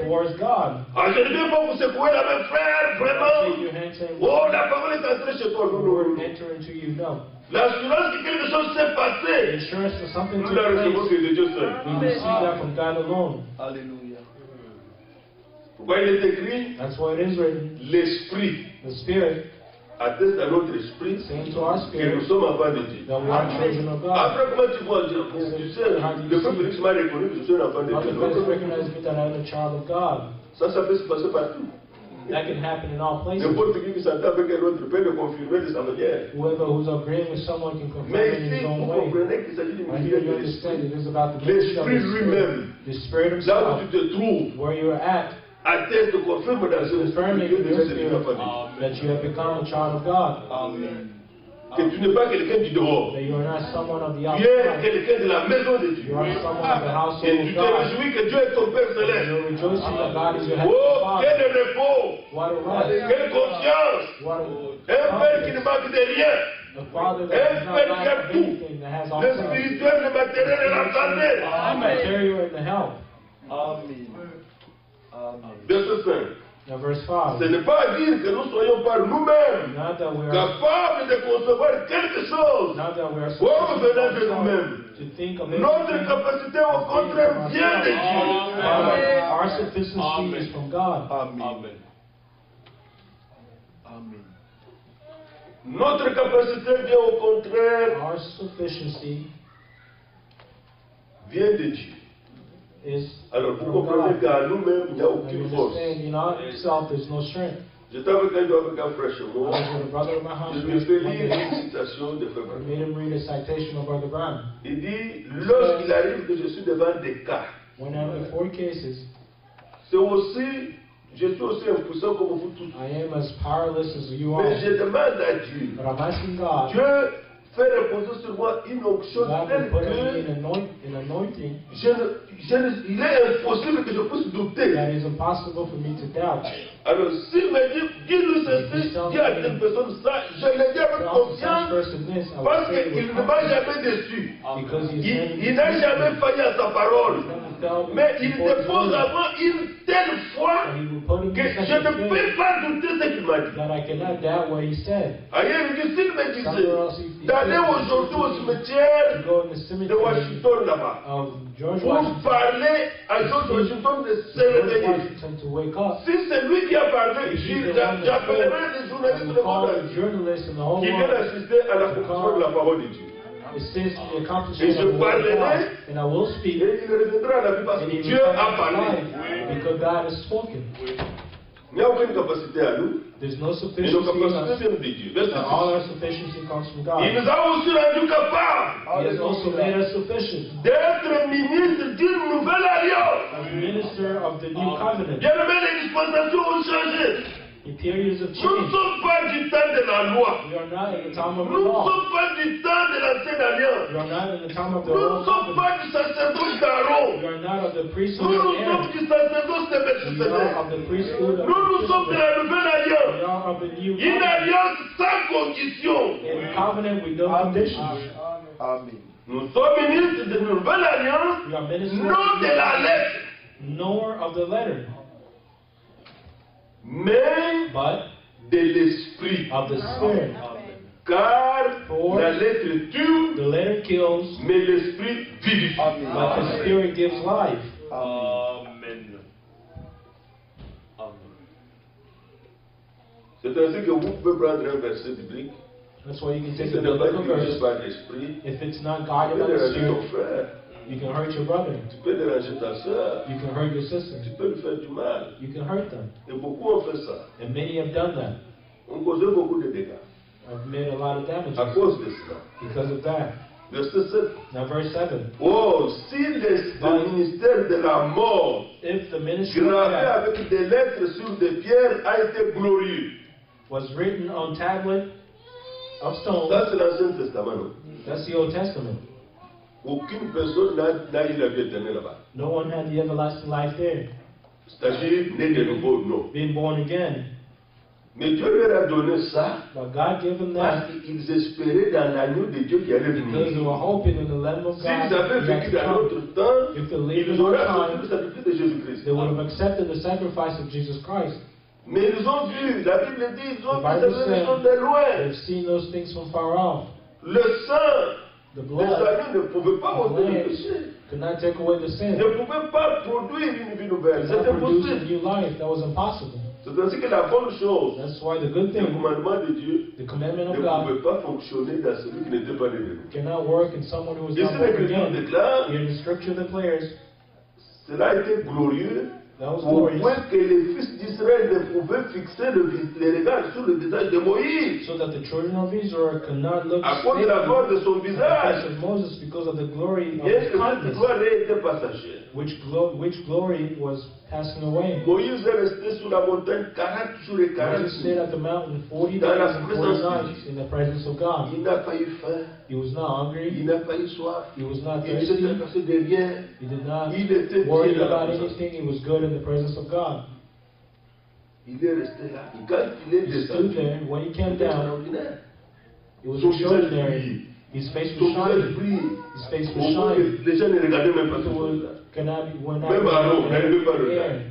towards God. Ah, je ne viens pas vous secouer la main, frère, Shake vraiment. your hand saying, Oh, la parole est entrée chez toi. Non, non, Lord, non. enter into you. No. L'assurance que quelque chose s'est The passé, assurance that something nous took la recevons place. que de Dieu seul. We receive that from God alone. Alléluia. Pourquoi il est écrit, That's why it is written. l'Esprit The Spirit atteste à notre esprit saying to our que spirit nous sommes enfants de Dieu. that we are children of God. Après, comment tu vois Dieu? Tu sais, le peuple Félix m'a reconnu que je suis un enfant de Other Dieu. friends Non, non, non. recognize me that I am a child of God. Ça peut se passer partout. That can happen in all places. N'importe qui s'entend avec un autre peut le confirmer de sa manière. Whoever who's agreeing with someone can confirm Mais it in ici, his own vous way. comprenez qu'il s'agit d'une Right ministère here you de understand l'Esprit. it is about the ministry of L'Esprit the lui-même, Spirit. The Spirit là où Himself, tu te trouves, where you're at, atteste, confirme dans ce confirming esprit que in Dieu your est devenu enfant de spirit Dieu. that you have become a child of God. Amen. Que tu n'es pas quelqu'un du dehors. That you are not someone of the Tu es outside. quelqu'un de la maison de Dieu. You are someone of the household Et of tu te God. réjouis que Dieu est ton Père céleste. You're rejoicing that God is your heavenly Oh, Father. quel repos, What a rest. quelle confiance. What Un Père qui ne manque de rien. a Father that Un does not Père qui lack a of tout. anything, that has all Le things. spirituel, le matériel et la santé. The material and the health. Amen. Amen. Verset 5. Now verse Ce 5. n'est pas à dire que nous soyons par nous-mêmes Not that we are capables de concevoir quelque chose. Not that we are Oh, sufficient venant de for ourselves nous-mêmes. to think of Notre anything. capacité, au contraire, vient de Dieu. Our sufficiency is from God. Amen. Amen. Notre capacité vient au contraire, Our sufficiency vient de Dieu. is Alors vous from comprenez God. qu'à nous-mêmes, il n'y a And aucune you force. understand, in ourselves, there's no strength. J'étais avec un frère chez I moi. was with a brother in my house Je lui ai fait one lire day. une citation de Frère I Branham. made him read a citation of Brother Brown. Il dit, lorsqu'il arrive que je suis devant des cas, When I'm in 4 cases, c'est aussi, je suis aussi impuissant comme vous tous. I am as powerless as you are. Mais je demande à Dieu, But I'm asking God, Dieu fait reposer sur moi une onction God telle will put me que in anointing il est impossible que je puisse douter. that is impossible for me to doubt. Alors, s'il me dit, dis-lui ceci, dis à telle personne ça, je le dis avec Tell such confiance person this, I will parce say it qu'il with ne m'a confidence, jamais déçu. because he is Il n'a jamais failli à sa parole. Mais il dépose à moi une telle foi And he will put in que me je such ne a peux faith pas douter ce qu'il m'a dit. that I cannot doubt what he said. Ailleurs, il dit, s'il me disait Somewhere else he d'aller said aujourd'hui au to cimetière go in the de cemetery Washington là-bas of George pour Washington, parler à George Washington de se George réveiller. Washington to wake up. Si c'est lui qui a parlé, j'appellerai des I journalistes will de call monde the journalists in the whole qui viennent world assister à l'accomplissement de la parole de Dieu. assist the Et accomplishment je of the word of parlerai, God, and I will et speak, il reviendra à la vie parce and que he Dieu will come a to parlé. life because God has spoken. Il n'y a aucune capacité à nous, There's no et nos sufficiency in capacités us. viennent de Dieu. Verset And all 6. our sufficiency comes from Il God. nous a aussi rendu capables He has also made us sufficient d'être ministres d'une nouvelle alliance. as minister of the new covenant. Bien aimé, les dispensations ont changé. In periods of Nous ne change, sommes pas du temps de la loi. we are not in the time of the Nous ne law. sommes pas du temps de l'ancienne alliance. We are not in the time of the Nous ne old sommes covenant. pas du sacerdoce d'Aaron. We are not of the priesthood Nous of sommes Aaron. du sacerdoce de We are Melchizedek. of the priesthood of Nous sommes de Melchizedek. la nouvelle We alliance. are of the new Une covenant. alliance sans condition. In covenant with no conditions. Amen. Nous sommes ministres de nouvelle alliance, We are ministers non de la lettre, nor of the letter, mais but de l'esprit. of the spirit. Car For la lettre tue, the letter kills, mais l'esprit vivifie. but the spirit gives life. Amen. Amen. C'est ainsi que vous pouvez prendre un verset biblique. That's why you can Si take ce a n'est pas biblical dirigé verse. par l'esprit, If it's not tu guided peux by the déranger ton spirit, frère, you can hurt your brother. tu peux déranger ta soeur, You can hurt your sister. tu peux lui faire du mal. You can hurt them. Et beaucoup ont fait ça. And many have done that. On causé beaucoup de dégâts I've made a lot of damage à cause de cela. because of that. Verset 7. Now verse 7. Oh, si le ministère de la mort, If the ministry of gravé death avec des lettres sur des pierres, a été glorieux. was written on tablet of stone, Ça, c'est l'Ancien Testament. Non? that's the Old Testament. Aucune personne n'a eu la vie éternelle là-bas. No one had the everlasting life there, C'est-à-dire, né de nouveau, non. being born again. Mais Dieu leur a donné ça But God gave them parce that qu'ils espéraient dans l'agneau de Dieu qui allait because they venir. were hoping in the Lamb of S'ils God avaient who had vécu to dans come. notre temps, If they lived ils in our auraient accepté time, le sacrifice de Jésus-Christ. they would have accepted the sacrifice of Jesus Christ. Mais ils ont vu, la Bible dit, ils ont The vu Bible ces said choses de loin. they've seen those things from far off. Le sang The des blood agneaux ne pouvait pas ôter le péché. could not take away the sin. Ne pouvait pas produire une vie nouvelle. Could not C'était produce a possible. new life. That was impossible. C'est ainsi que la bonne chose, That's why the good le thing, commandement de Dieu, the commandment ne of God, pouvait pas fonctionner dans celui qui n'était pas né de nous. cannot work in someone who is Ici, not born l'Écriture again. déclare, Here the scripture declares cela a été glorieux, that was au glorious, point que les fils d'Israël ne pouvaient fixer les regards sur le visage de Moïse so that the children of Israel could not look à cause de la steadily gloire de son at the face visage. of Moses because of the glory of Bien his que cette countenance, gloire ait été passagère. which glory was passing away. Moïse est resté sur la montagne 40 jours et 40 Moses stayed nuits. at the mountain 40 Dans la days and 40 présence de nights in the presence of God. Il n'a pas eu faim, He was not il hungry, n'a pas eu soif, he was not il ne s'est thirsty, passé de rien. he did not Il était worry bien dans la about présence. anything, he was good in the presence of God. Il est resté là. Et quand il est He stood descendu, there, when he came c'était down, extraordinaire. it was Son visage extraordinary. brillait. His face Son was visage shining. brillait. His face Au was point shining. que les gens ne regardaient même pas ce People chose-là. were not Même Aaron n'arrivait pas à le there. regarder.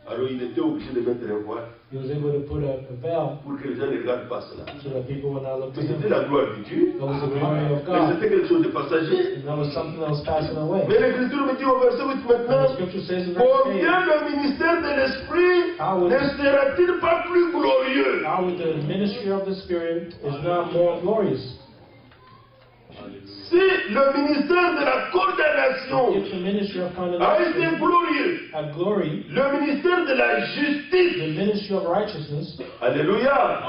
Alors il était obligé de mettre un voile He was able to put a veil pour que les gens ne regardent pas cela. so that people would not look to Mais c'était him. la gloire de Dieu. That was the glory of Mais God. c'était quelque chose de passager. And that was something that was passing away. Mais l'Écriture me dit au verset 8 And maintenant, the scripture says in verse 8, combien le ministère de l'Esprit How would- ne sera-t-il pas plus glorieux? how would the ministry of the Spirit is not more glorious? Si le ministère de la condamnation If the ministry of a été condemnation glorieux, had glory, le ministère de la justice, the ministry of righteousness, alléluia.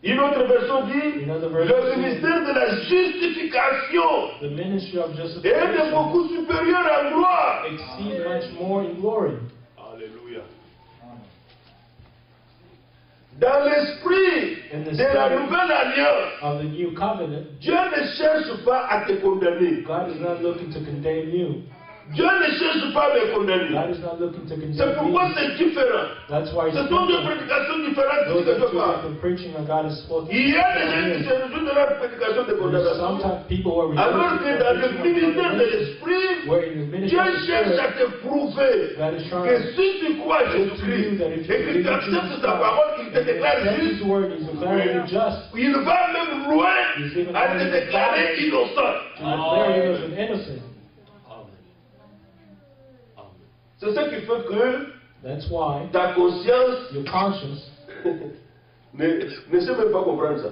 Une autre version dit, another le version, ministère de la justification the ministry of est de justification beaucoup supérieur en gloire. exceed much more in glory. Alléluia. Dans l'esprit In the de la spirit nouvelle alliance, of the new covenant, Dieu ne cherche pas à te condamner. God is not looking to condemn you. Dieu ne cherche pas à me condamner. God is not looking to C'est condemn pourquoi you. c'est différent. That's why Ce sont deux prédications différentes those que are je two parle. different preaching that God has spoken. Il y a des gens qui se réjouissent de leur prédication de condamnation. Sometimes people are Alors que dans le ministère de l'esprit, where in the ministry Dieu of the cherche à Spirit, te prouver God is que trying si tu crois à Jésus-Christ et que tu acceptes sa parole, il te déclare to juste, His word, He's declaring you just, il va même loin à te déclarer innocent. to declare you as an innocent. C'est ce qui fait que That's why ta conscience your conscience ne sait même pas comprendre ça.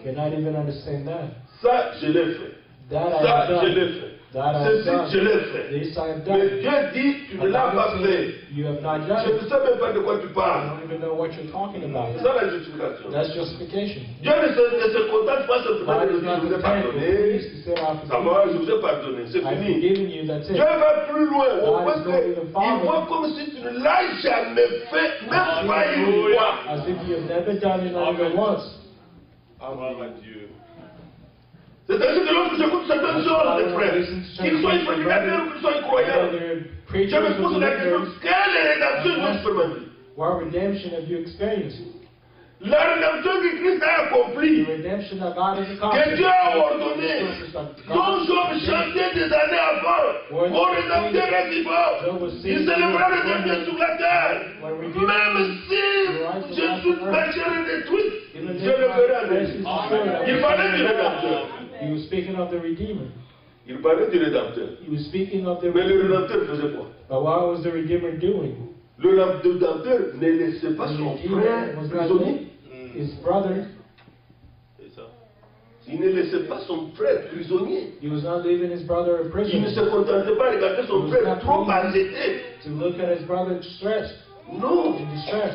cannot even understand that. Ça, je l'ai fait. That I Ça, have je done. l'ai fait. That I have Ceci, je done. l'ai fait. This I have Mais done. Dieu dit, tu ne But l'as God pas is fait. saying, you have not done Je it. ne sais même pas de quoi tu I parles. don't even know what you're talking C'est about. ça la justification. That's justification. Dieu ne se contente pas simplement God de is dire, not je vous ai content with pardonné. this. He said, I've Ça va, je vous ai pardonné. C'est I've fini. forgiven you, that's it. Dieu va plus loin. Au God point is going que even il farther. voit comme si tu ne l'as jamais fait, même pas une fois. As if you have never done it, not even once. Gloire à Dieu. C'est-à-dire que lorsque j'écoute certaines choses, mes frères, qu'ils soient prédicateurs ou qu'ils soient croyants, Whether je preachers me or pose la question, believers, quelle rédemption j'ai expérimentée? what redemption have you experienced? La rédemption que Christ a The accomplie, redemption that God has que accomplished. Dieu a ordonné, dont Job chantait des années avant, mon rédempteur est vivant, il célébrera le dernier sur la terre. Même si je suis ma chair est détruite, je le verrai à venir. Il parlait du rédempteur. He was speaking of the Redeemer. Il parlait du rédempteur. He was speaking of the Mais le Redeemer. rédempteur faisait quoi? But what was the Redeemer doing? Le rédempteur ne laissait pas The son Redeemer frère was not prisonnier. his brother. C'est ça. Il ne laissait pas son frère prisonnier. He was not leaving his brother a Il ne prisoner. se contentait pas de regarder son frère trop endetté. To look at his brother stressed, Non. in distress.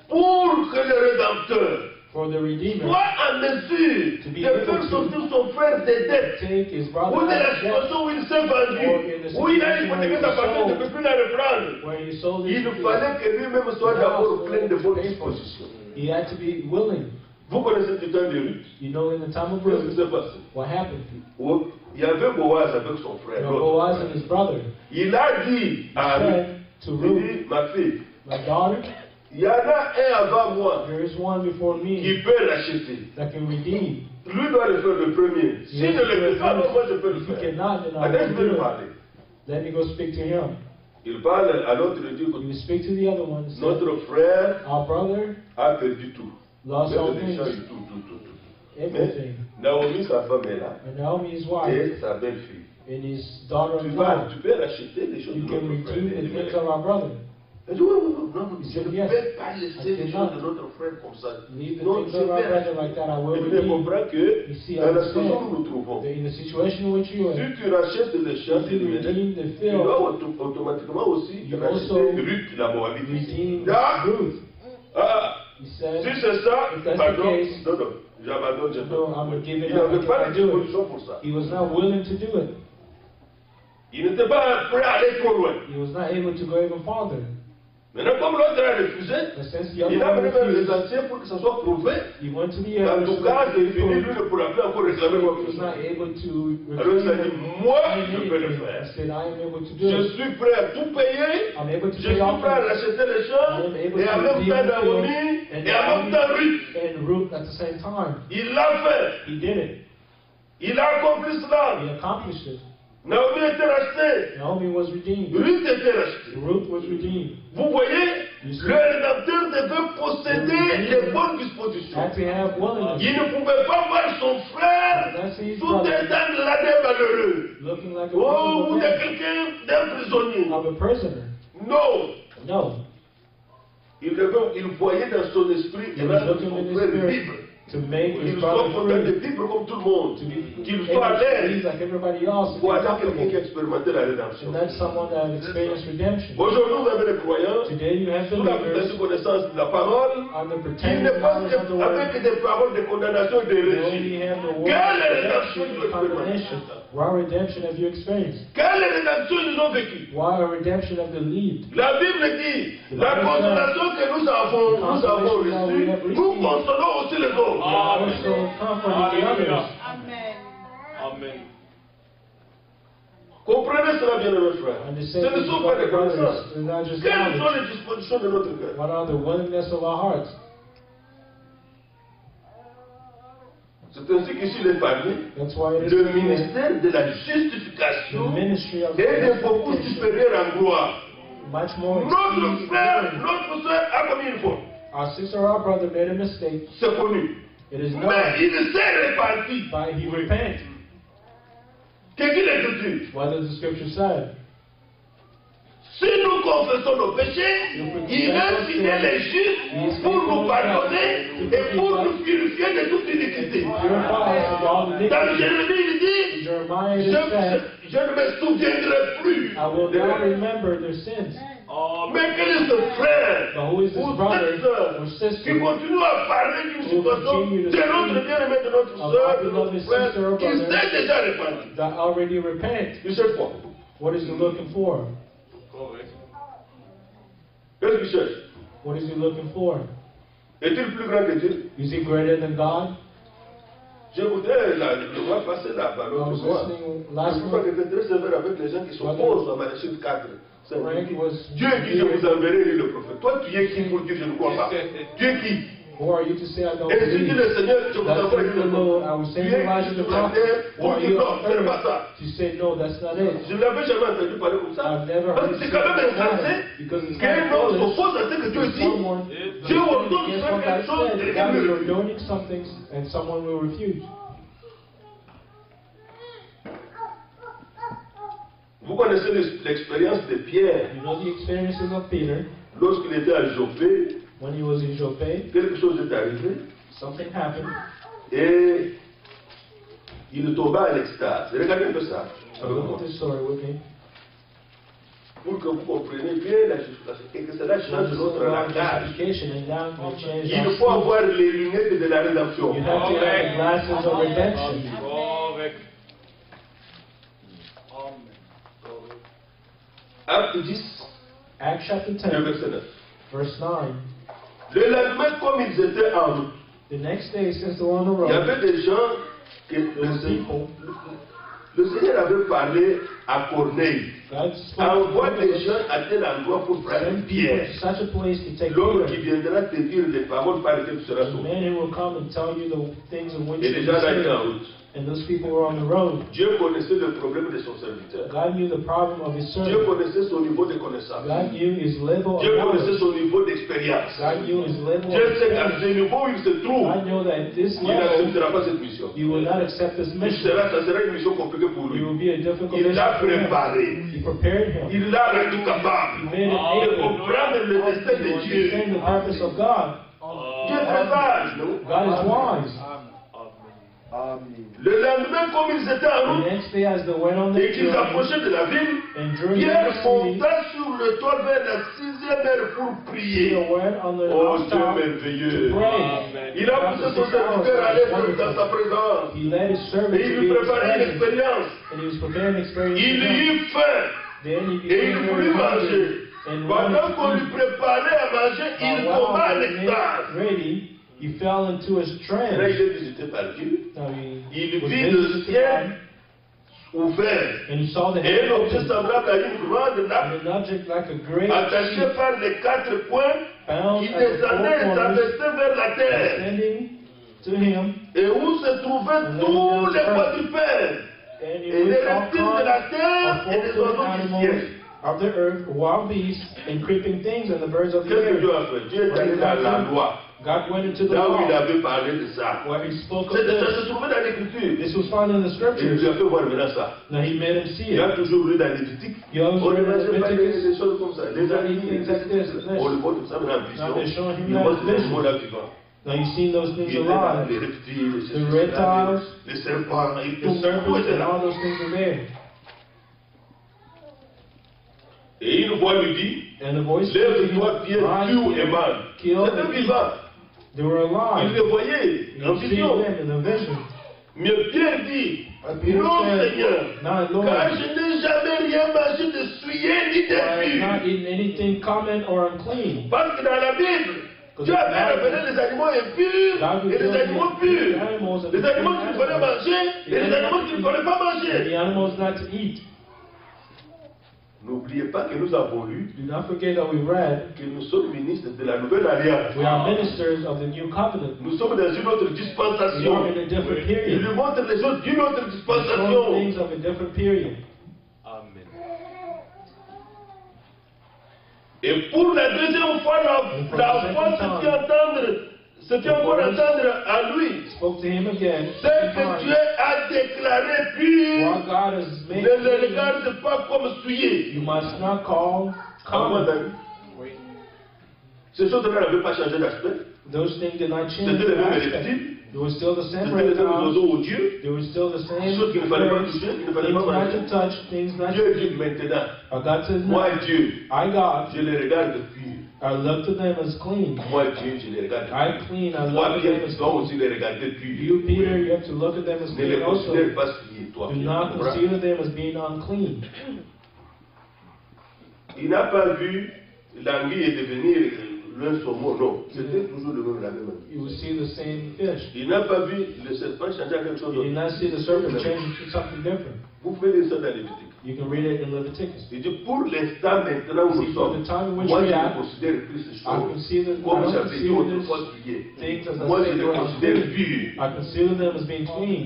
Pour que le rédempteur for the Redeemer soit en mesure to be de able faire to sortir son frère des dettes, take his ou brother de la out of debt, situation où il s'est vendu, or in the où il a situation hypothéqué where sa he famille, il ne sold, peut plus la reprendre. where he sold his Il fallait que lui-même soit d'abord plein de bonnes dispositions. He had to be willing. Vous connaissez du temps de Ruth? You know, in the time of Qu'est-ce qui Ruth, s'est passé? what happened? Oh, il y avait Boaz avec son frère. You know, l'autre Boaz frère. and his brother Il a dit à Ruth, said to il Ruth, dit, ma fille, my daughter, il y en a un avant moi there is one before me qui peut l'acheter. that can redeem. Lui doit le faire le premier. He S'il has ne to le do fait it pas, alors moi first. je peux le If he faire. cannot, then I Attends, je will vais lui do it. parler. Let me go speak to him. Il parle à l'autre, il dit, He will speak to the other one and say, notre frère our brother a perdu tout. lost Même all les things, échanges, tout. Mais everything. Naomi, sa femme est là, And Naomi, his wife, et sa belle-fille. and his daughter Tu in law, peux racheter les choses you de can notre frère. redeem the Elle dit, things mais- of our brother. Elle dit, oui, non, He je said, ne yes. vais pas laisser I les cannot choses de notre frère comme ça. Leave the Non, things je of our vais brother like that. I will Et puis, elle redeem. comprend que You see, I dans la situation où understand nous nous trouvons, that in the situation in which you are, si tu rachètes les champs if you de redeem the tu dois field, automatiquement aussi you racheter also Ruth, la Moabite. redeem Ah, Ruth. ah, He said, si c'est ça, if that's the pardon, case, non, j'abandonne, je no, I'm going to give it Il up. n'avait pas I de do it. disposition pour ça. He was not willing to do it. Il n'était pas prêt à aller trop loin. He was not able to go even farther. Maintenant, comme l'autre a refusé, But since the il other a one mené vers les refused, anciens pour que ça soit prouvé. he went to the En elders. tout so cas, that c'est he fini, lui could- ne pourra plus encore réclamer quoi que he ce was soit. not able to Alors il a dit, moi, je peux le anything. faire. He said, I am able to do Je it. suis prêt à tout payer. I'm able to Je pay suis off prêt à it. racheter les champs. I am able Et to en même redeem temps the field, Naomi. and Et en même temps Ruth. and Ruth at the same time. Il l'a fait. He did it. Il a accompli He cela. accomplished it. Naomi était rachetée. Naomi was redeemed. Ruth était rachetée. Ruth was redeemed. Vous voyez, le rédempteur devait posséder les bonnes dispositions. Had to have willingness. Il ne pouvait pas voir son frère That's his tout brother étant là des malheureux. looking like a Oh, ou de miserable quelqu'un, d'un prisonnier. man, of a prisoner. Non. No. Il voyait dans son esprit He et was là, looking son in his frère spirit libre. to make his Qu'il soit brother content de free, vivre comme tout le monde. to be Qu'il able soit à to l'aise. be like everybody else, and Voilà be quelqu'un qui a comfortable. expérimenté la rédemption. And that's someone that has experienced redemption. Aujourd'hui, vous avez les croyants, Today you have sous la believers pleine connaissance de la parole, on the qui pretended ne pensent knowledge of the word. qu'avec des paroles de condamnation et de They récit. only have the word Quelle of rédemption redemption ils and ont condemnation. expérimenté? What redemption have you experienced? Quelle rédemption ils ont vécu? What a redemption have you lived? La Bible dit, la consolation que nous avons reçue, nous consolons aussi les autres. Also comforting the others. Amen. Amen. Comprenez cela, bien mes frères. And the Ce same ne is sont for pas the des connaissances. brothers. They're not just Quelles sont knowledge. les dispositions de notre cœur? What are the willingness of our hearts? C'est ainsi qu'ici il est parlé. That's why it is Le called ministère de la the justification ministry of est de beaucoup justification. supérieur en gloire. Much more Notre exceeding frère, glory. notre soeur a commis une faute. Our sister or our brother made a mistake. C'est connu. It is Mais known. il s'est repenti. But he repent. Qu'est-ce qu'il a dit? What does the scripture say? Si nous confessons nos péchés, il est fidèle et juste pour nous pardonner et pour nous purifier de toute iniquité. Purify us of all Dans iniquity. Jérémie, il dit, Jeremiah it is said, je ne me souviendrai plus. I will not remember their sins. Mais quel est ce frère But who is this ou brother cette sœur or qui sister continue à parler d'une situation de notre bien-aimé, de notre soeur, de notre frère, qui s'est déjà répandu? that already repent? Il cherche quoi? What is he looking for? Qu'est-ce qu'il cherche? What is he looking for? Est-il plus grand que Dieu? Is he greater than God? Je voudrais le voir passer là, par I l'autre was fois. listening Je last crois que week. c'est très sévère avec les gens qui s'opposent à Matthieu 4. Frank was Dieu dit, je vous enverrai, dit le prophète. Toi, tu es qui pour dire, je ne crois pas? Tu es qui? Who are you to say I don't Et si dit believe? le Seigneur, je vous That envoie, says dit the le Lord. I prophète. was Tu saying es Elijah qui the sur la prophet. terre Who pour are dire you non, on ce n'est pas earth ça. to say no? That's not it. Je ne l'avais jamais entendu parler comme ça. I've never Parce heard que you c'est say quand même that insensé because it's qu'un not homme foolish. s'oppose à ce que Dieu dit. Someone Dieu ordonne de against faire what quelque God chose said. et God quelqu'un is le ordaining some things and someone will refuse. Vous connaissez l'expérience de Pierre You know the experiences of Peter lorsqu'il était à Joppé, when he was in Joppe. quelque chose est arrivé Something happened. et il tomba à l'extase. Regardez un peu ça avec Look moi. at this story with me. Pour que vous compreniez bien la justification et que cela langage change notre langage. justification, and now they change Il our faut speech. avoir les lunettes de la rédemption. You have to have the glasses of redemption. Correct. Acte 10, Acts chapter le 10, verset 9. verse 9. Le lendemain, comme ils étaient en route, The next day, since they were on the il y road, avait des gens que le Seigneur avait parlé à Corneille. God Envoie spoke des to gens à tel endroit pour prendre send people Pierre. to such a place to take L'homme qui Peter. viendra te dire des paroles par lesquelles tu seras The sauvé. man who will come and tell you the things in which Et you les gens là étaient en saved. route. And those people were on the road. Dieu connaissait le problème de son serviteur. God knew the problem of his Dieu servant. connaissait son niveau de connaissance. God knew his level of Dieu connaissait knowledge. son niveau d'expérience. God knew his level Dieu of sait qu'à experience. ce niveau où il se trouve, God knew that at this il level, n'acceptera pas cette mission. you will not accept this mission. Ça sera une mission compliquée pour It lui. will be a difficult Il mission l'a for him. préparé. He prepared him. Il l'a rendu He capable made it de able comprendre le destin to de Dieu. understand the purpose of God. Dieu est très sage, non? God is wise. Le lendemain, comme ils étaient en The route next day, as they went on the et qu'ils journey approchaient de la ville, and drew near Pierre the city, monta sur le toit vers la 6e heure pour Peter prier. went on the Oh Dieu housetop merveilleux! to pray. Il a poussé son serviteur à aller dans sa présence. He led his servant Et to il be lui his préparait une presence, expérience. and he was preparing an experience Il for them. eut faim Then he et il became voulut very manger. hungry and Pendant qu'on wanted lui to eat. préparait à manger, il While tomba en they made extase. it ready, he fell into his Et là, trance. il est visité par Dieu. Now Il was vit le visited ciel ouvert. and he saw the Et un heaven objet open, semblable à une grande nappe and an object like a great attaché sheet par les 4 points bound qui at the descendait et four corners, s'abaissait vers la terre. ascending to him, Et où se trouvaient tous les quadrupèdes and he et les was all reptiles de la kinds terre of et des four-footed oiseaux du animals ciel. of the earth, wild beasts, and creeping things, and the birds of the Qu'est-ce que air. Dieu a fait? Dieu est allé dans la loi, God went into the là où il law, avait parlé de ça. where he spoke of Ça this. se trouvait dans l'Écriture. This was found in the Et il scriptures. lui a fait voir maintenant ça. Now he made him see Il a it. toujours lu dans Lévitique. He always On ne read in mangeait pas Leviticus. des choses comme ça. Les animaux, Things like this, this. on le voit tout ça dans la Now vision. they're showing him Il that voit ces vision. animaux-là vivants. Now you've seen those things Il était là, alive. les reptiles, les The reptiles, les serpents, et the tout. Tout serpents, était and là. all those things are there. Et une voix lui dit, And the voice said to him, lève-toi, Pierre, "Rise, tue et Peter, mange. kill C'était and eat." vivant. They were Il alive. les voyait en You see vision. them in the vision. Mais Pierre dit, But Peter non said, Seigneur, "Not Lord, car je n'ai jamais rien mangé de souillé ni I have d'impur. not eaten anything common or unclean." Parce que dans la Bible, Dieu avait appelé les animaux impurs et les animaux purs. Les animaux qu'il fallait manger et les animaux qu'il ne fallait pas And manger. the animals not to eat. N'oubliez pas que nous avons lu Do not forget that we read, que nous sommes ministres de la nouvelle alliance. we are ministers of the new covenant. Nous sommes dans une autre We are dispensation. in a different Il period. nous montre les choses d'une autre We show dispensation. things of a different period. Amen. Et pour la deuxième fois, la foi se fait encore entendre à lui. Spoke to him again. Ce que Dieu a déclaré pur, What God has made ne le clean, regarde pas comme souillé. you must not call Comment common. d'ailleurs? Ces choses-là n'avaient pas changé d'aspect. Those things did not change. C'était les mêmes aspect. reptiles, It was still the same c'était les mêmes reptiles. oiseaux odieux. They were still the same Choses qu'il ne fallait pas birds, toucher, qu'il ne things fallait pas not manger. to touch, things not Dieu to dit eat. maintenant, But God says, moi no, Dieu, I God, je les regarde purs. I look to them as clean. Moi Dieu, je les regarde I purs. clean, I Toi look to Pierre, them tu as dois clean. aussi les regarder purs. You, Peter, you have to look at them as Ne les clean also. considère pas souillés, toi Do Pierre. not Tu comprends? consider them as being unclean. Il n'a pas vu l'anguille est devenir l'un saumon, non. C'était toujours le même, la même anguille. You will see the same fish. Il n'a pas vu le serpent changer à quelque chose You did d'autre. not see the serpent change into something different. Vous pouvez lire ça dans Lévitique. You can read it in Leviticus. Il dit, pour l'instant maintenant où nous See, for sommes, the time in which moi we je ne are, considère plus ces I choses consider, I comme don't j'avais dit consider autrefois this souillées. things as Moi je I say les were considère unclean. purs. I consider them as being clean.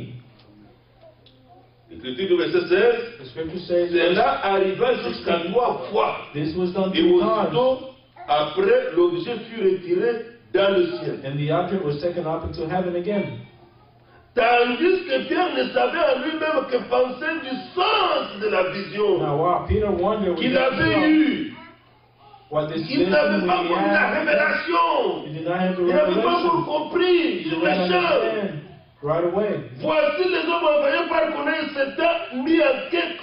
L'écriture du verset 16, The scripture says cela arriva jusqu'à 3 fois. this was done Et 3 times. aussitôt, après, l'objet fut retiré dans le ciel. And the object was taken up into heaven again. Tandis que Pierre ne savait en lui-même que penser du sens de la vision Now, wow, Peter wondered qu'il avait eue. what this Il vision n'avait pas really compris la had. révélation. He did not have the Il n'avait pas revelation. encore compris He sur did le not champ. understand right away. Voici les hommes envoyés par Corneille s'étant mis en quête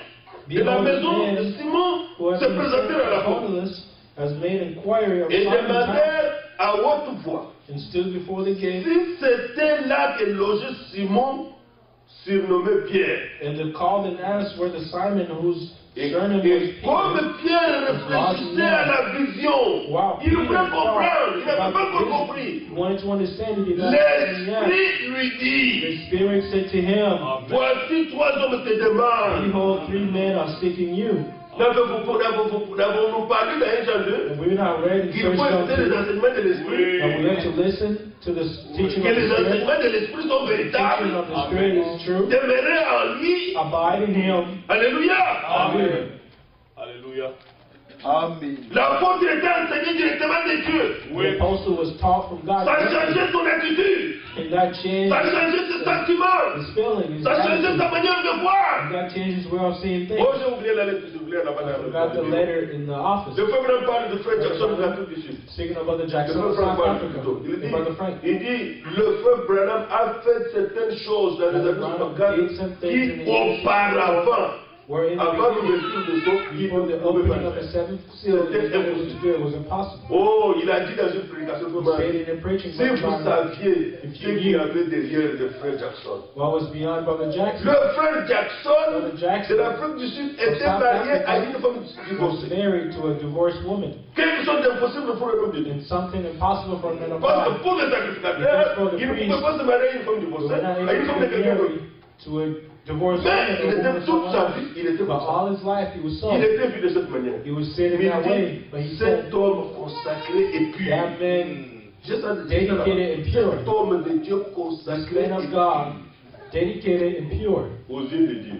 de la Behold, maison men de Simon who had se been présentèrent à la sent porte. Cornelius has made inquiry of et Simon's house, demandèrent à haute voix and stood before the gate, si c'était là que logeait Simon, surnommé Pierre. and they called and asked whether Simon, whose Et, surname was et Peter, comme Pierre réfléchissait à la vision, Wow, il Peter voulait comprendre, il n'avait thought pas about encore this. compris. He wanted to understand, he did not understand yet. L'Esprit lui dit, The Spirit said to him, voici trois hommes te demandent. behold, 3 men are seeking you. N'avons-nous parlé dans 1 Jean 2 And we're not ready qu'il to faut John écouter les 2, enseignements de l'Esprit, but we have to listen to the teaching que of the les Spirit. enseignements de l'Esprit sont The teaching véritables, of the Spirit is true. demeurer en lui. Abide in Him. Alléluia. Amen. Alléluia. L'apôtre était enseigné directement de Dieu. The apostle was taught from God. Ça changeait son attitude, And that changed ça changeait ses sentiments, his feeling, his ça changeait attitude. sa manière de voir. And that changed his way of seeing things. Oh, j'ai oublié la lettre, j'ai oublié la I banane. forgot the letter in the office. Le frère Branham parle de Frère Jackson de l'Afrique du Sud. Speaking of Brother Le Jackson frère of Frank South parle Africa. plutôt. And Brother Frank. Il dit, le frère Branham a fait certaines choses dans les Brother années Branham 64 did some things in qui the auparavant, Where in the avant beginning, l'ouverture de son, il before ne the pouvait opening pas of the faire. seventh seal, C'était it was impossible. to do, it was impossible. Oh, il a dit dans une prédication, He frère, stated in preaching, si Brother vous Branham, saviez if ce you qu'il y knew avait derrière le frère Jackson. what was beyond Brother Jackson. Le frère Jackson Brother Jackson de l'Afrique du Sud from était South marié à Africa une femme was divorcée. married to a divorced woman, Quelque chose d'impossible pour l'homme de Dieu. and something impossible for a man of Parce que God. pour les sacrificateurs, ils ne pouvaient pas se marier à une femme They divorcée, were not à une able femme to de get quelqu'un d'autre. married to a divorced Mais woman. il or était woman of toute someone sa else. vie, il était But comme ça. all his life he was Il so. était vu de cette manière. He was sitting Mais that il way, dit, but he said, cet homme consacré et pur. that man, Juste à dire, dedicated and pure. cet homme de Dieu this consacré man et of pur God, dedicated and pure aux yeux de Dieu.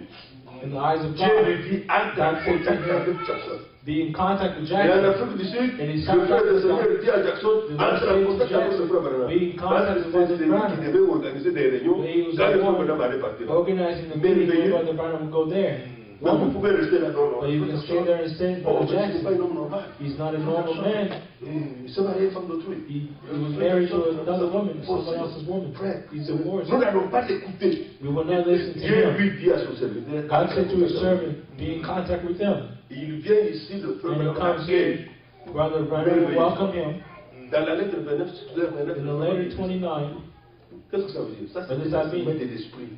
in the eyes of Dieu lui God, dit, entre en contact avec Jackson. be in contact with Et en Jackson. Afrique du Sud, And in le South frère de Africa, Seigneur dit à Jackson, the entre en Lord contact said to avec le frère Branham. be in Parce contact que with c'est Brother lui Branham. qui devait organiser des réunions He was quand the le frère one Branham allait partir. organizing the meeting where Brother Branham would go there. Mais vous pouvez rester là, non, non. But you can stay there and stay, Oh, Brother mais c'est pas un Jackson. homme normal. He's not a normal man. Il s'est marié à une femme d'autrui. He was married to another woman, someone else's woman. He's divorced. Nous n'allons pas l'écouter. We will not listen to Dieu him. lui dit à son serviteur, God said to his servant, be in contact with them. il vient ici, le frère And he Branham comes here, Brother Branham will welcome him. dans la lettre 29, In the letter 29, qu'est-ce que ça veut dire? Ça, c'est What does that mean? l'enseignement de l'esprit.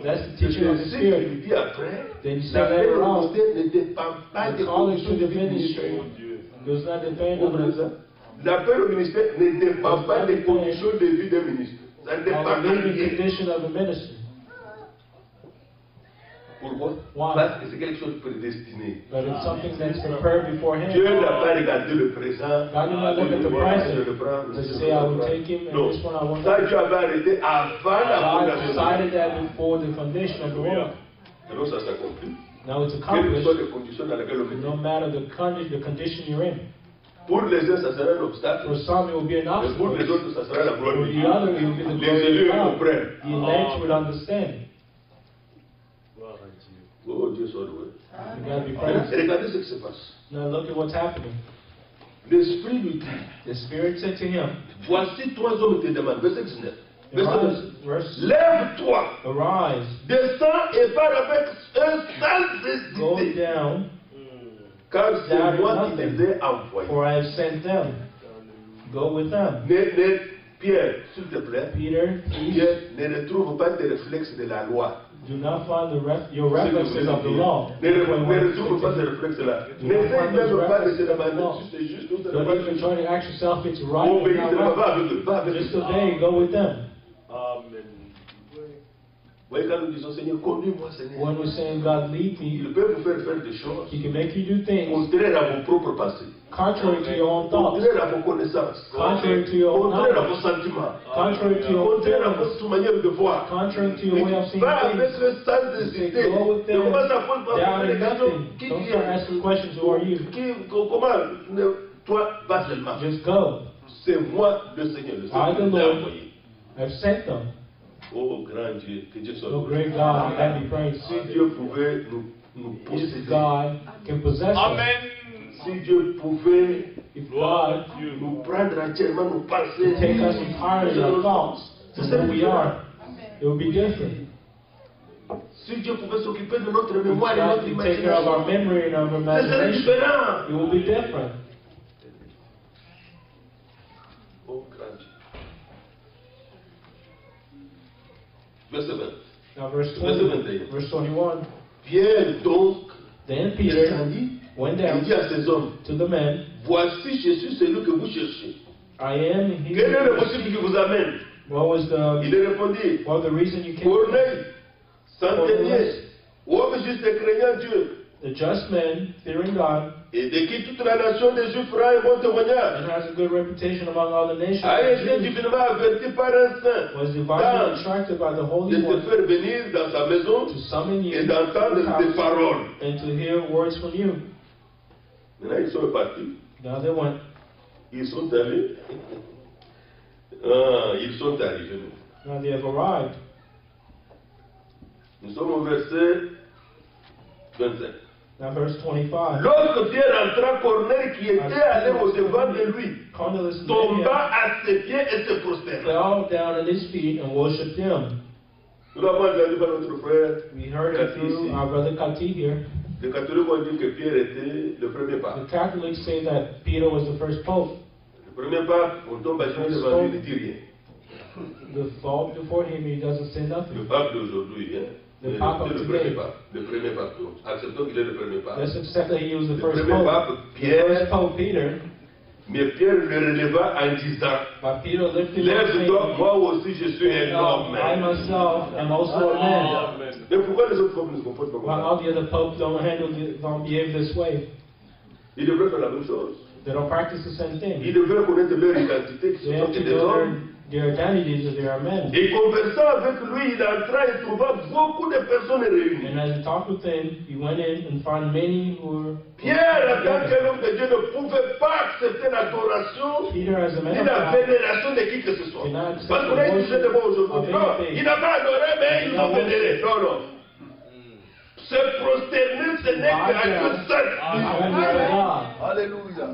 that's the C'est teaching of the ce qu'il Spirit. lui dit après. Then he La said later on, paix ne dépend pas the des calling conditions to de the vie ministry ministère. does not depend Vous on comprenez the ça? La paix au ministère ne dépend pas des conditions de vie d'un ministre. Ça ne dépend pas on the living rien. condition of the ministry. Pourquoi? Why? Parce que c'est quelque chose de prédestiné. But it's something that's prepared beforehand. Dieu n'a pas regardé le présent. God did not look at the present to say, I will take him, and Non. this one I won't. Ça, Dieu avait arrêté avant la God fondation. decided that before the foundation of the world. Alors ça s'accomplit. Now it's Quelles que soient accomplished. les conditions dans lesquelles on est. No matter the condition you're in. Pour les uns, ça sera un obstacle. For some, it will be an Mais pour les obstacle. autres, ça sera la gloire For de the Dieu. other, it will be the Les glory élus of God. comprennent. The elect would understand. Gloire à Dieu. Oh, Dieu soit loué. You gotta be praised. Et regardez ce qui se passe. Now look at what's happening. L'Esprit lui dit, The Spirit said to him, voici trois hommes te demandent. Verset 19. Verset 19. Verse, Lève-toi, arise, descends et pars avec un sale go décidé. down, Car c'est Down moi qui nothing. les ai envoyés. for I have sent them. Go with them. Pierre, s'il te plaît, Peter, please, Pierre, ne retrouve pas tes réflexes de la loi. do not find your references of the law. Ne retrouve pas ces réflexes-là. N'essaye même pas de te demander si c'est juste ou Don't even c'est try to ask yourself if it's right or obéis, not va right. avec eux, va avec Just eux. obey, go with them. Amen. Vous voyez, quand nous disons Seigneur, conduis-moi, Seigneur, When we're saying God lead me, il peut vous faire faire des choses He can make you do things contraires à vos propres pensées, contrary to your own thoughts, contraires à vos connaissances, contrary to your own contraires à knowledge, vos sentiments, contrary to your own contraires à feelings, votre manière de voir. contrary to your way of seeing Va avec things. le sens de cité. Go with Ne them, commence à poser down des in questions. nothing. Qui Don't est start asking questions, who are you? Comment toi, va seulement. Just go. C'est moi le Seigneur. Le I, Seigneur the qui t'a Lord, envoyé. have sent them. Oh grand Dieu, que Dieu soit Oh, loué. great God, God be praised. Si Dieu pouvait nous If posséder, God can possess us, Amen. si Dieu pouvait if Gloire God à Dieu. nous prendre entièrement nos pensées, can take us entirely our thoughts to who we are, it would be different. si Dieu pouvait s'occuper de notre If mémoire et God notre can take care of our imagination, memory and our ce serait imagination, différent. it will be different. Verset 20. Now verse Verset 20, 21. verse 21. Pierre donc Then Peter descendit went et down dit à ses hommes, to the men, voici Jésus, celui que vous cherchez. I am he. Quel est le motif qui vous amène? What was Il the est répondit, the reason you came? Corneille, centenier, homme juste et craignant Dieu, The just man, fearing God, et de qui toute la nation des Juifs fera un bon témoignage, and has a good reputation among all the nations, a été divinement averti par un saint was divinely d'âme instructed by the de Holy te One faire venir dans sa maison to summon you et to d'entendre his tes house paroles. and to hear words from you. Maintenant, ils sont partis. Now they went. Ils sont allés. Ah, ils sont arrivés. Now they have arrived. Nous sommes au verset 25. Now verse 25. Lorsque Pierre entra, Corneille, qui était allé au devant de lui, Cornelius met tomba him, à ses pieds et se prosterna. fell down at his feet and worshipped him. Nous l'avons entendu par notre frère. We heard it through our brother Kati here. Les catholiques ont dit que Pierre était le premier pape. The Catholics say that Peter was the first pope. Le premier pape, on tombe à genoux devant lui, il ne dit rien. The fault before him, he doesn't say Le nothing. pape d'aujourd'hui, hein, Le c'est pape of le today. premier pape. Le premier pape. Donc, acceptons qu'il est le premier pape. Let's accept that he was the Le first premier pope. pape, The Pierre, first pope, Peter, mais Pierre le releva en disant, but Peter lifted him up, lève-toi, saying, moi aussi je suis un homme. I myself am also a man. Amen. Mais pourquoi les autres popes ne se comportent pas While comme all ça? the other popes don't behave this way. Ils devraient faire la même chose. They don't practice the same Ils thing. devraient connaître leur identité, qui They sont have to des know hommes. their identities that they are men. Et conversant avec lui, il entra et trouva beaucoup de personnes réunies. And as he talked with them, he went in and found many who were Pierre, en tant qu'homme de Dieu, ne pouvait pas accepter l'adoration Peter as a man ni of la God. vénération de qui que ce soit. Cannot accept Parce qu'on a the utilisé des mots aujourd'hui. worship Non, of anything. il n'a pas adoré, mais ils l'ont vénéré. Non, non. Se prosterner, ce n'est qu'à Dieu seul. Alléluia.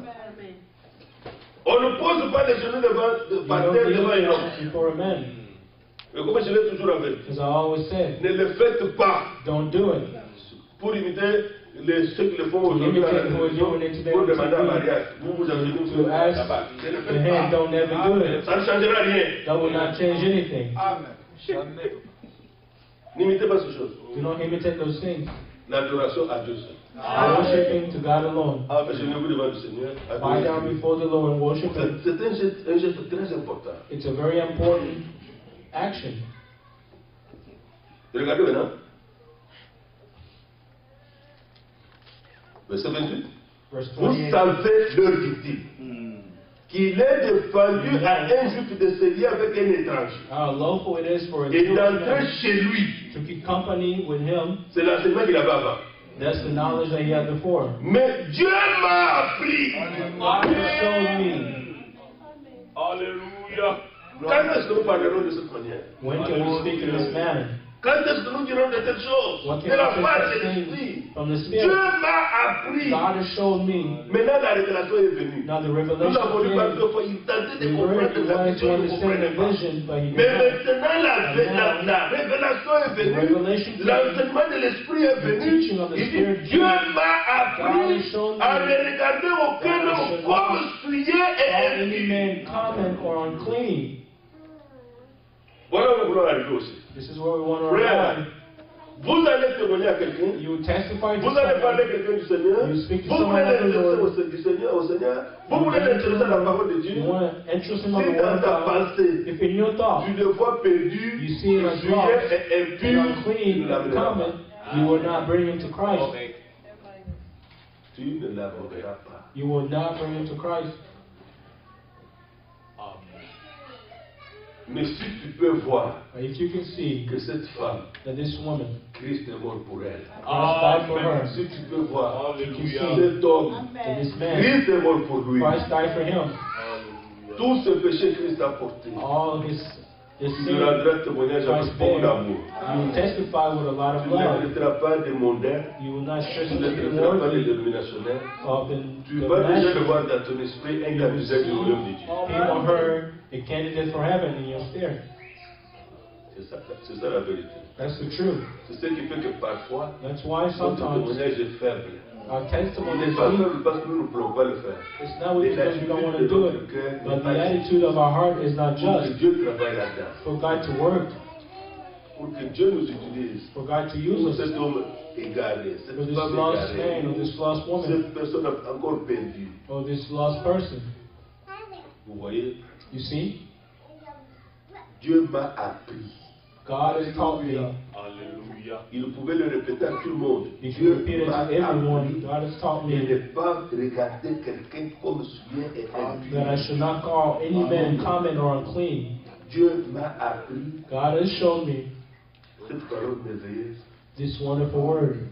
On ne pose pas les genoux devant, par terre devant un homme. Before a man. Mais comme je l'ai toujours avec, As I always said, ne le faites pas don't do it. pour imiter ceux qui le font aujourd'hui à la télévision, pour demander un mariage. Vous vous avez mis sur la bas. Ne le The faites hand, pas. don't never do it. Ça ne changera rien. That will not change anything. Jamais. N'imitez pas ces choses. Do not imitate those things. L'adoration à Dieu seul. Worshiping to God alone. Agenez-vous devant le Seigneur. Bow down before the Lord and worship Him. C'est un geste très important. It's a very important action. Regardez maintenant. Verset 28. Verse Vous 28. savez, leur dit-il, qu'il est défendu à un juif de se lier avec un étranger How lawful it is for a et Jewish d'entrer man chez lui. to keep company with him. C'est l'enseignement qu'il avait avant. That's the knowledge that he had before. Mais Dieu m'a appris. God has shown me. Alléluia. Quand est-ce que nous parlerons de cette manière? When can we speak in this manner? Quand est-ce que nous dirons de telles choses? What De can la we part say de such l'Esprit. things from the Dieu Spirit? m'a appris. God has shown me. Maintenant, la révélation est venue. Now the Nous revelation l'avons lu par came. deux fois. Il tentait de We comprendre heard he la wanted to vision, il ne understand the comprenait pas. vision, but he Mais did not. maintenant, la révélation est venue. Revelation came. L'enseignement de l'Esprit est venu. teaching of the Il Spirit dit, Dieu m'a God appris has shown me à ne regarder aucun God has homme shown comme souillé et Call any impur. man common or unclean. Voilà où nous voulons arriver aussi. This is where we want to Frère, arrive. vous allez témoigner à quelqu'un. You testify to Vous allez parler à someone. quelqu'un du Seigneur. You speak to Vous someone voulez of the l'intéresser Lord. du Seigneur, au Seigneur. Vous voulez l'intéresser à la parole de Dieu. You want to interest him on Si the word dans of ta God. pensée, If in your thought tu le vois perdu, you see him as souillé lost et and impur, tu unclean ne l'amèneras pas. common, you will not bring him to Christ. Tu ne l'amèneras pas. You will not bring him to Christ. Mais si tu peux voir But if you can see que cette femme, that this woman, Christ est mort pour elle. Christ died for her, Si tu peux voir Alléluia. cet homme, that this man, Christ est mort pour lui. Christ died for him. Alléluia. Tout ce péché Christ a porté. All his Tu sin, rendras témoignage avec Christ beaucoup bare. d'amour. You will testify with a lot of Tu ne love. traiteras pas des mondains. You will not Tu strictly ne be traiteras pas des worthy dénominationnaires. of Tu the vas déjà le national. voir dans ton esprit un candidat du royaume de Dieu. People heard a candidate for heaven in your spirit. C'est ça la vérité. That's the truth. C'est ce qui fait que parfois, That's why notre sometimes témoignage est faible. our Il testimony n'est is pas weak. faible parce que nous ne pouvons pas le faire. It's not weak Et because we don't want to l'attitude de do notre it, cœur but n'est the pas attitude of our heart is not pour que just Dieu travaille là-dedans. for God to work. pour que Dieu nous utilise. for God to Pour use us, cet homme égaré, cette for this femme lost égarée, man or this lost woman cette personne encore perdue. or this lost person. Vous voyez, You see, Dieu m'a appris. God has taught me. Alléluia. Il pouvait le répéter à tout le monde. If Dieu you repeat it m'a to everyone, appris God has taught de me ne pas regarder quelqu'un comme souillé et impur. that I should not call any man common or unclean. Dieu m'a appris God has shown me cette parole merveilleuse. this wonderful word.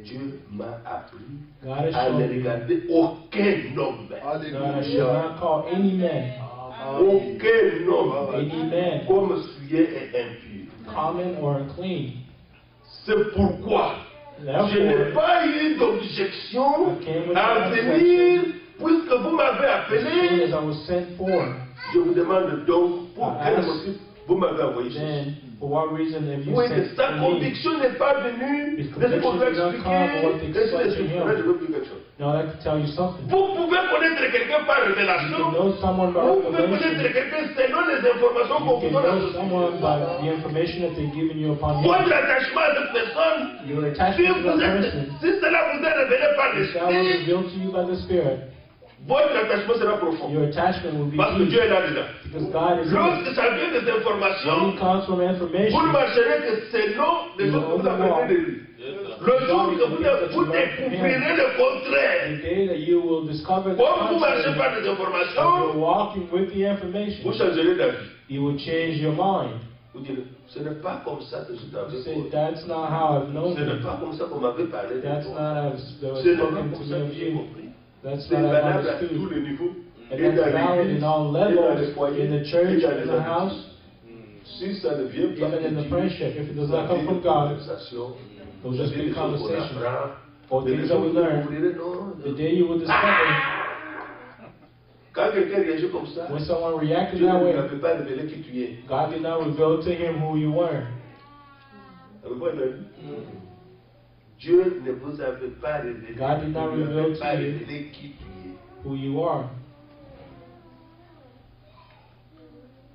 Dieu m'a appris God has à shown ne me regarder aucun homme. that I should not call any man, Aucun homme any man, comme souillé et impur. common or unclean. C'est pourquoi je n'ai Therefore, pas eu d'objection à venir, puisque vous m'avez as soon appelé. as I was sent for, Je vous demande donc pour quel motif vous m'avez envoyé chez then for what reason have you Oui, sent sa for me? conviction n'est pas venue de ce qu'on veut expliquer. Laissez-les je veux plus quelque chose. Now I'd like to tell you something. Vous pouvez connaître quelqu'un par You can révélation. know someone by Vous pouvez connaître revelation. quelqu'un selon les informations qu'on You vous can donne à know ce someone sujet. by the information that they've given you upon you. Votre attachement à cette personne, Your si, attachment to vous that êtes, person, si cela vous est révélé par if that was l'esprit, revealed to you by the Spirit, votre attachement sera profond. your attachment will be Parce que deep Dieu est là dedans. because God is in it. Lorsque ça vient des When informations, it comes from vous ne information, marcherez que selon les choses que vous avez de lui. Le jour que vous découvrirez le contraire, the day that you will discover the comme vous marchez contrary, par des if you're informations, walking with the vous information, changerez d'avis. you will change your mind. Vous direz, ce n'est pas comme ça que je You t'avais say, dit. that's not how I've known Ce n'est you. pas comme ça qu'on m'avait parlé de That's toi. not how that was Ce n'est pas spoken comme to ça me que of j'ai you. compris. That's C'est not how I've valable à tous understood. les niveaux. And Et that's dans valid l'église, in all et dans les levels, foyers, in the et church, dans in les the amitiés. house, Si ça ne vient pas even in the de friendship. If it does ça not come vient from de God, conversation, it'll ça just vient be des choses qu'on conversation. apprend, Or des things choses that que we vous learn, découvrirez, non. the day you will discover, Quand quelqu'un réagit comme ça, when someone reacted Dieu that ne way, l'avait pas révélé qui tu es. God did not reveal to him who you were. Avez-vous entendu? Dieu ne vous avait pas révélé, God did not ne lui reveal avait to pas you révélé qui tu es. who you are.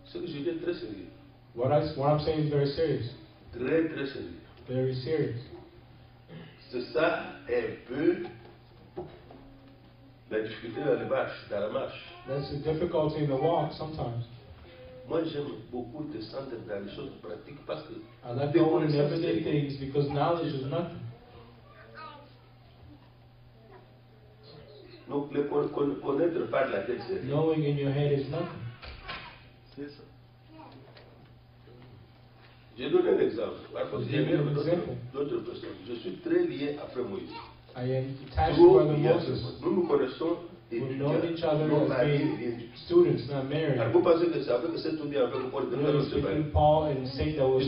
Ce que je dis est très sérieux. What I'm saying is very serious. Très, très sérieux. Very serious. C'est ça un peu la difficulté dans la marche. That's the difficulty in the walk sometimes. Moi, j'aime beaucoup descendre dans les choses pratiques parce que I like going in everyday things because knowledge is nothing. donc le connaître par la tête, c'est rien. Knowing in your head is nothing. C'est ça. Je donne un exemple. Parce que j'ai vu d'autres personnes. Je suis très lié après Moïse. I am attached to Trop Brother lié à Moses. Nous nous connaissons We étudiants, know each other non as mariés, being rien du tout. students, not married. Alors vous pensez que c'est avec cet outil avec Paul que nous Really allons se séparer? speaking, Paul and Saint that will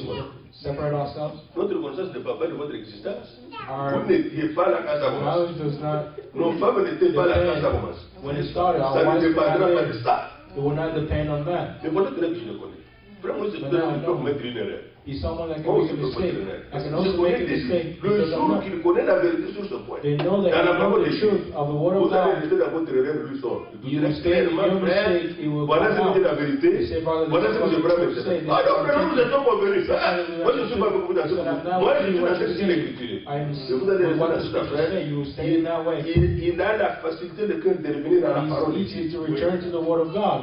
separate ourselves. Notre connaissance ne parle pas de votre existence. Our Vous n'étiez pas là quand ça commence. knowledge does not Nos femmes n'étaient pas là quand ça commence. when it started. Our Ça ne wives were dépendra not pas de there. ça. It will not depend on that. Mais peut-être que je le connais. Frère Moïse, But peut-être now I qu'il peut know. commettre une erreur. He's someone that can Moi make aussi, a je peux mistake. commettre une I erreur. can Je also connais make a des mistake Le because I'm jour not. qu'il connaît la vérité sur ce point, They know that dans la you know parole the de truth Dieu, of the word of vous allez God. rester dans votre erreur, lui sort. Vous You direz will stay in clairement, your frère, mistake, it will voilà come ce que dit out. la vérité, You say, brother, voilà this ce is que what je the prends truth say. maintenant. Ah non, frère, nous étions convenus. Moi, je suis pas beaucoup dans ce But I'm groupe. not Moi, with je you suis what dans ce you're style saying. d'écriture. I'm Et vous allez with rester what dans the ce scripture say. You will stay in that way. Il a la facilité de cœur de revenir à la parole de It's easy Dieu. to return to the word of God.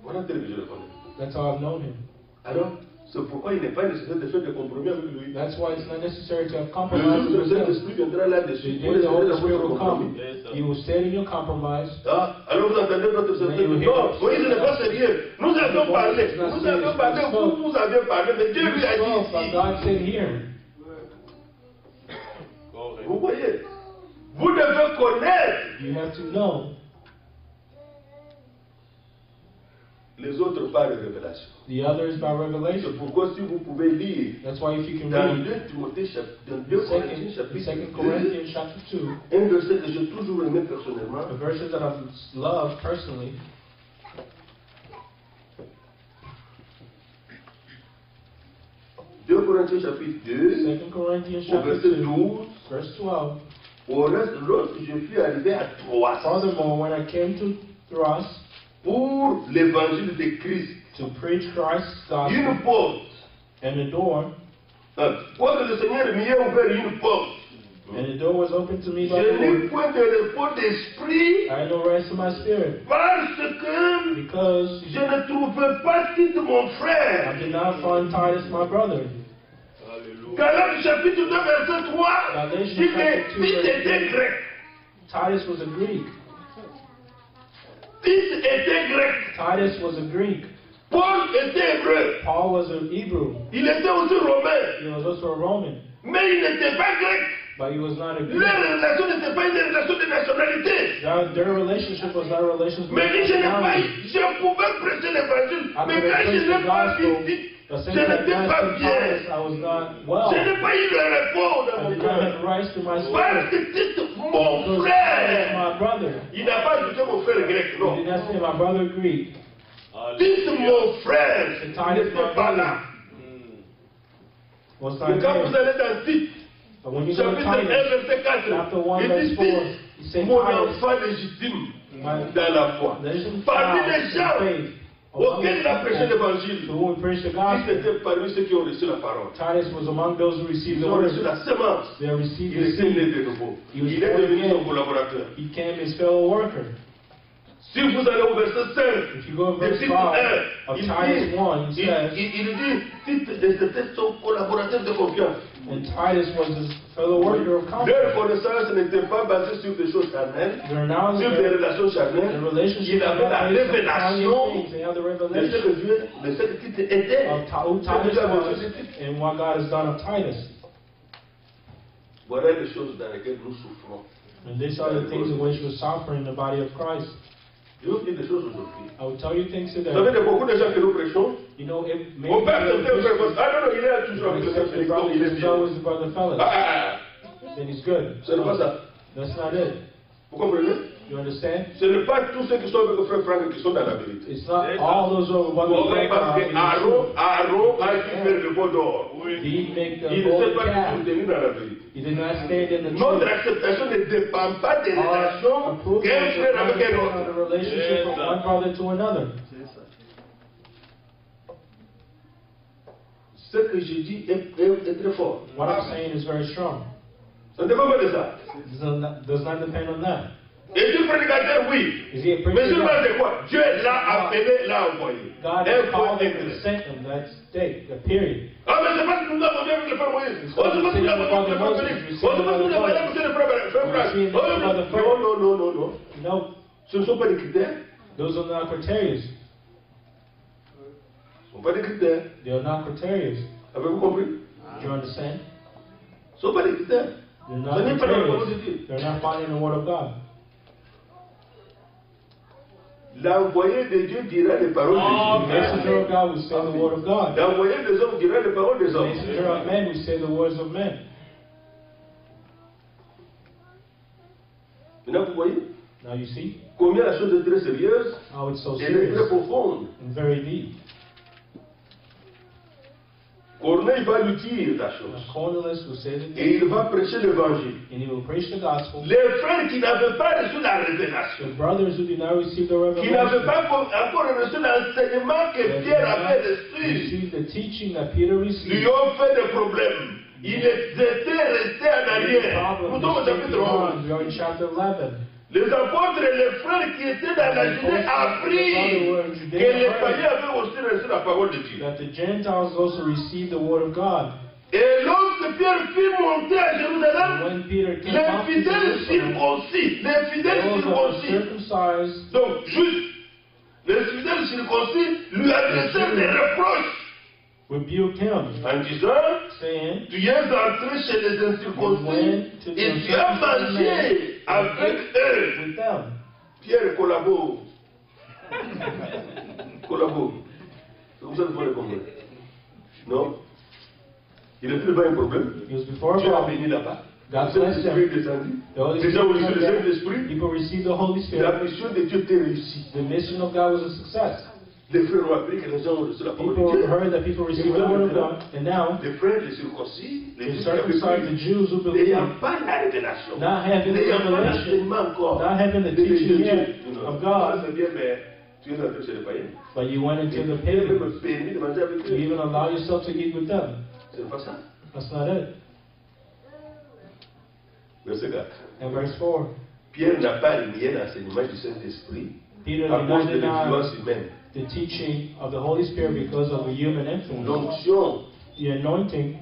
Voilà tel que je le connais. That's how I've known him. Alors, c'est pourquoi il n'est pas nécessaire de faire des compromis avec lui. That's why it's not necessary to have Le compromise jour où with le himself. Saint-Esprit viendra là-dessus, The vous day the resterez Holy dans Spirit votre will compromis. come, you will stay in your compromise. Ah, alors vous entendez notre sœur Mais dire, non, Moïse n'est pas sérieux. Nous avions parlé, vous avez parlé, mais Dieu lui a But dit God ici. said here. Vous voyez, vous devez connaître You have to know les autres par les révélations. the others by revelation. C'est pourquoi si vous pouvez lire That's why if you can dans read 2 Timothée, dans 2 Corinthiens chapitre 2 2, Corinthians chapter 2, un verset que j'ai toujours aimé personnellement, the verses that I've loved personally, 2 Corinthiens chapitre 2, 2 Corinthians au chapter verset 2, 12, verse 12. au reste, lorsque je suis arrivé à Troas Furthermore, when I came to Troas pour l'évangile de Christ, to preach Christ's gospel, une porte. and the door, Quand le Seigneur m'y a ouvert une porte, and the door was opened to me by je the n'ai Lord. point de repos d'esprit I had no rest in my spirit, parce que because je ne trouvais pas Tite mon I frère. did not find Titus my brother. Galates chapitre 2 verset 3 dit que Tite était grec. Titus was a Greek. Tite était grec. Titus was a Greek. Paul était hébreu. Paul was an Hebrew. Il était aussi romain. He was also a Roman, Mais il n'était pas grec. but he was not a Greek. Leur relation n'était pas une relation de nationalité. Their relationship was not a relationship Mais with je n'ai pas, nationality. je pouvais prêcher l'évangile. I Mais could quand have je preached n'ai the pas gospel, vu, but je since I n'étais pas passed bien. Titus, I was not well. Je n'ai pas eu le repos dans I mon did not cœur. have rest in my Parce spirit. que Tite, mon Because Titus, frère, my brother, il n'a pas ajouté mon frère grec, he non. did not say my brother Greek. Tite, mon frère, C'est il Titus, n'était my pas brother. là. Was Mais not quand vous there. allez dans Tite, But when you go to chapitre 1, Titus, verset 4, chapter 1, il verse dit 4, Tite, he said, mon Titus, enfant légitime my dans la foi. legend Parmi child les gens in faith, auxquels il a prêché to l'évangile, whom we preach the Tite gospel. était parmi ceux qui ont reçu la parole. Titus was among those who received Ils the ont word. reçu la semence. They received Il the était né seed. de nouveau. He was Il est born devenu again. son collaborateur. He became his fellow worker. Si vous allez au verset 5, If you go to de verse Tite 5 1, of il Titus 1, dit, he says, il dit, Tite était son collaborateur de confiance. and Titus was his fellow worker of Leur confidence. connaissance n'était pas basée sur des choses charnelles, Their knowledge, sur des their relations charnelles. relationship, Il avait la révélation things. They have the de ce revelation que Dieu, de ce que Tite était. of who Ce que Titus Dieu avait was fait de Tite. and what God has done of Titus. Voilà les choses dans lesquelles nous souffrons. And these are the things in which we're suffering in the body of Christ. Je vais vous dire des choses aujourd'hui. I will tell you things Vous savez, today. il y a beaucoup de gens que nous prêchons. You know, if maybe On peut accepter un frère. Christians, Ah non, non, il est toujours avec le frère Félix. Non, il est he's bien. always the brother fellas, Ah, then he's good. ce n'est pas ça. That's not it. Vous comprenez? You understand? Ce n'est pas tous ceux qui sont avec le frère Franck qui sont dans la vérité. It's not all those who are brother Pourquoi? Frank Parce are que in the Aaron a dû faire le bon d'or. truth. He make the Il ne s'est golden pas calf. toujours tenu dans la vérité. He did not stand in the Notre truth. acceptation ne dépend pas des Our relations approval qu'un is frère avec un dependent on the autre. relationship from one brother to another. Ce que je dis est très fort. What I'm saying is very strong. Ça ne dépend pas de ça. Does not depend on that. Et tu prédicateur, oui. Is he a Mais preacher? seulement c'est quoi? Dieu l'a appelé, l'a envoyé. God Un has point called him écrit. and sent him. That's day, the period. Ah, mais c'est pas que nous avons bien avec le frère Moïse. Oh, c'est pas que nous avons bien avec le frère Félix. Oh, c'est pas que nous avons bien avec le frère Franck. Oh, non, non, non, non. No, Ce ne sont pas des critères. those are not criteria. Ce ne sont pas des critères. They are not criteria. Avez-vous compris? Do you understand? Ce ne sont pas des critères. They're Ce not n'est pas dans la parole de criteria. Dieu. They're not found in the Word of God. L'envoyé de Dieu dira les paroles The de Dieu. messenger of God will say the Word of God. L'envoyé des hommes dira les paroles des The hommes. messenger of men will say the words of men. Maintenant, vous voyez Now you see combien la chose est très sérieuse how it's so et elle est très serious profonde. and very deep. Corneille va lui dire la Now, chose. Cornelius will say the Et thing, il va prêcher l'évangile. and he will preach the gospel. Les frères qui n'avaient pas reçu la révélation, The brothers who did not receive the qui n'avaient revelation, pas encore reçu l'enseignement que that did Pierre not avait reçu, receive the teaching that Peter lui received, ont fait des problèmes. Ils étaient restés en arrière. Nous sommes au chapitre 11. We are in chapter 11. Les apôtres et les frères qui étaient dans la Judée apprirent que les païens avaient aussi reçu la parole de Dieu. That the Gentiles also received the word of God. Et lorsque Pierre fit monter à And Jérusalem, when Peter came les up to fidèles Jerusalem, circoncis, les fidèles those that were circoncis, circumcised, donc juste, les fidèles circoncis lui adressèrent des reproches rebuked him, en disant, saying, tu es entré chez les incirconcis et tu as mangé avec eux. with them. Pierre collabore. Collabore. C'est comme ça que vous le comprendre. Non? Il était devant un problème. It was before Dieu a God. béni là-bas. God Le blessed Saint-Esprit est them. descendu. The Holy Les gens ont reçu Spirit le came down. Saint-Esprit. People received the Holy La Spirit. mission de Dieu était réussie. The mission of God was a success. Les frères ont appris que les gens ont reçu la parole de People Dieu. heard that people received the word of God, and now Les frères, les circoncis, les the Juifs circumcised, the Jews who n'ayant believe, pas la révélation, not having the n'ayant pas revelation, l'enseignement encore, not having the de teaching Dieu. yet of God. C'est bien, mais Tu es entré chez les païens. But you went into the Tu es même pagans. permis de manger avec You eux. even allow yourself to eat with them. C'est pas ça. That's not it. Verset 4. And verse 4. Pierre n'a pas nié l'enseignement du Saint-Esprit Peter à did cause not de deny l'influence humaine. the teaching of the Holy Spirit because of a human influence. L'onction The anointing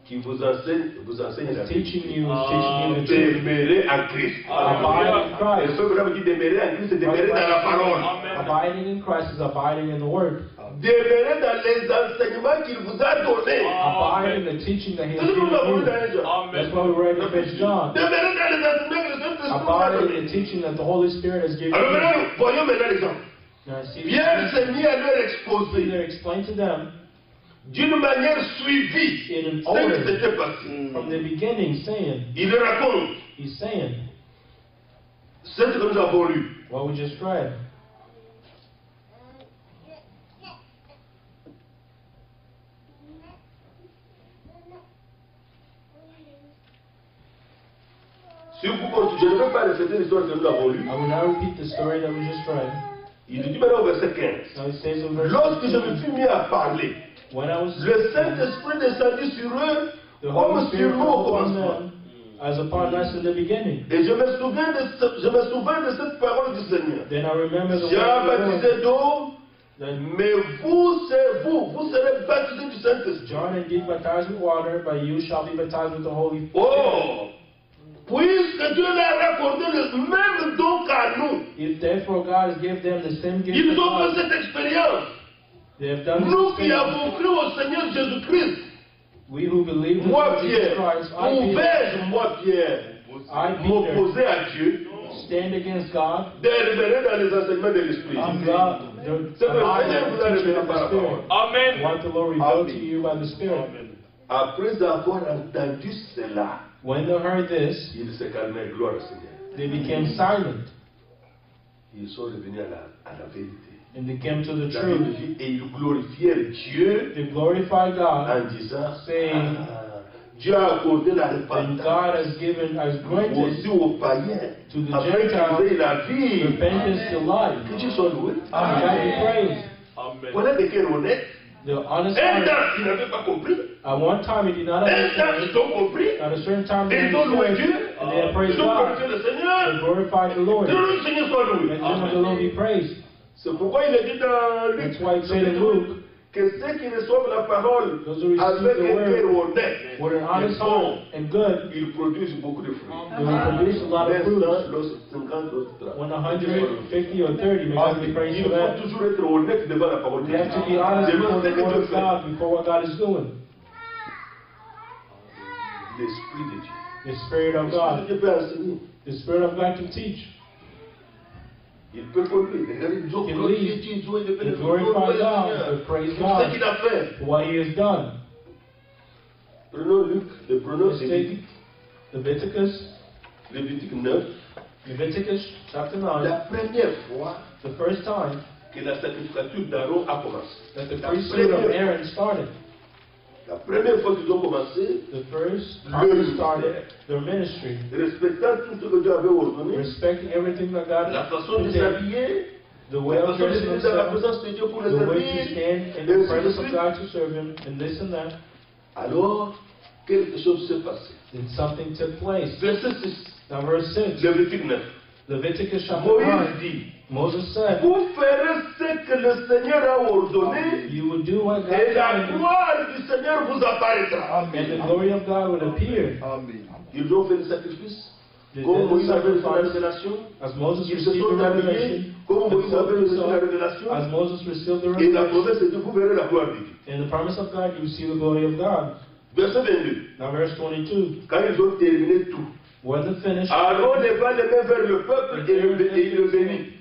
qui vous enseigne la is teaching vérité. you, is teaching you the truth. Demeurer en Christ. Abide in Et Christ. ce que dit demeurer en Christ, c'est demeurer dans la parole. Abiding in Christ is abiding in the Word. Demeurer dans les enseignements qu'il vous a donnés. Abide in the teaching that He has C'est ce que given nous avons lu you. dans les gens. That's why we read in 1 John. Demeurer dans les enseignements que le Saint-Esprit vous a Abide in donnés. the teaching that the Holy Spirit has given Alors you. maintenant, voyons maintenant l'exemple. Now, see, Pierre s'est mis à leur exposer Peter explained to them d'une manière suivie in an ce qui order s'était passé. from the beginning, saying, Il raconte He's saying ce que nous avons lu. what we just read. Si vous continuez, je ne veux pas répéter l'histoire que nous avons lue. I will now repeat the story that we just read. Il dit maintenant au verset 15. Now it says in verse Lorsque je me 15, fus mis à parler, when I was le Saint-Esprit descendit sur eux the comme Holy sur Spirit nous au fell upon commencement. them as upon us in the beginning. Et je me souviens de cette parole du Seigneur. Then I remember the Jean word of the Lord, baptisé d'eau, that mais vous serez baptisés du Saint-Esprit. John indeed baptized with water, but you shall be baptized with the Holy Spirit. Oh! Puisque Dieu leur a accordé le même don qu'à nous, If therefore God has given them the same gift ils as ont fait us, cette expérience. they have done Nous this qui thing. avons cru au Seigneur Jésus-Christ, We who believe in moi Jesus Pierre, Christ, I Peter, pouvais-je, moi Pierre, I Peter, m'opposer à Dieu, stand against God, demeurer dans les enseignements de l'Esprit. I'm God, the C'est le abide Seigneur in qui vous the a teaching révélé of par the la Spirit. parole. Amen. What the Lord revealed to you by the Spirit. Après avoir entendu cela, When they heard this, ils se calmèrent, gloire au Seigneur. they became silent Ils sont revenus à la vérité. and they came to the La Bible truth. dit, et ils glorifièrent Dieu They glorified God, en disant, saying, Dieu a accordé la and repentance God has given, has granted aussi aux païens, to the afin qu'ils Gentiles aient la vie. repentance to life. Que Dieu soit loué. God be praised. Amen. Voilà des cœurs honnêtes. The honest Un heart, temps, ils n'avaient pas compris. at one time he did not Un temps, understand. ils ont compris. At a certain time they Et ils ont loué understood, Dieu. and they had praised Ils ont glorifié God. le They Seigneur. glorified the Lord. Que le Seigneur soit loué. And the name of the Lord be praised. C'est pourquoi il est dit dans Luc, That's why it said in Luke, que ceux qui reçoivent la parole those who receive avec the un cœur word honnête, with an honest ils font, heart and good, ils produisent beaucoup de fruits. they will produce a lot of fruit. L'instant, l'autre 50, l'autre 30. When 150 or 30, may God be praised Il for faut that. toujours être honnête devant la parole de You Dieu. have to be honest Devant before ce the que word Dieu of fait. God, before what God is doing. L'Esprit de Dieu. The Spirit of L'Esprit de God. Dieu peut enseigner. The Spirit of God can teach. Il peut conduire. Regardez, ils ont Can glorifié lead. Dieu, ils ont élevé They le glorify nom du God. Seigneur. They praise Pour ce God qu'il a fait. for what He has done. Prenons Luc, le prenons Let's take Leviticus 9. Leviticus chapter La 9, première fois the first time que la sacrificature d'Aaron a commencé. that the La priesthood of première, Aaron started. la première fois qu'ils ont commencé, The first time they started their ministry, respectant tout ce que Dieu avait ordonné, respecting everything that God la façon de did, s'habiller, the way la of façon de dressing venir dans la themselves, présence de Dieu pour le the way to servir, stand in et the ainsi de presence of suite. God to serve Him, and this and that. Alors, quelque chose s'est passé. Then something took place. Verset 6, Now verse 6, Lévitique 9. Leviticus chapter Moïse 9, dit, Moses said, vous ferez ce que le Seigneur a ordonné, you will do what God et la commanded, gloire du Seigneur vous apparaîtra. and the glory of God will appear. Ils ont fait le sacrifice, They comme did the Moïse avait reçu la sacrifice révélation. as Moses Ils se received the sont habillés, revelation, comme Moïse avait reçu la as révélation. Moses received the Et la revelation. promesse est que vous verrez la gloire de Dieu. In the promise of God, you see the glory of God. Verset 22. Now verse 22, Quand ils ont terminé tout, when they finished, Aaron leva les mains vers le peuple et le bénit.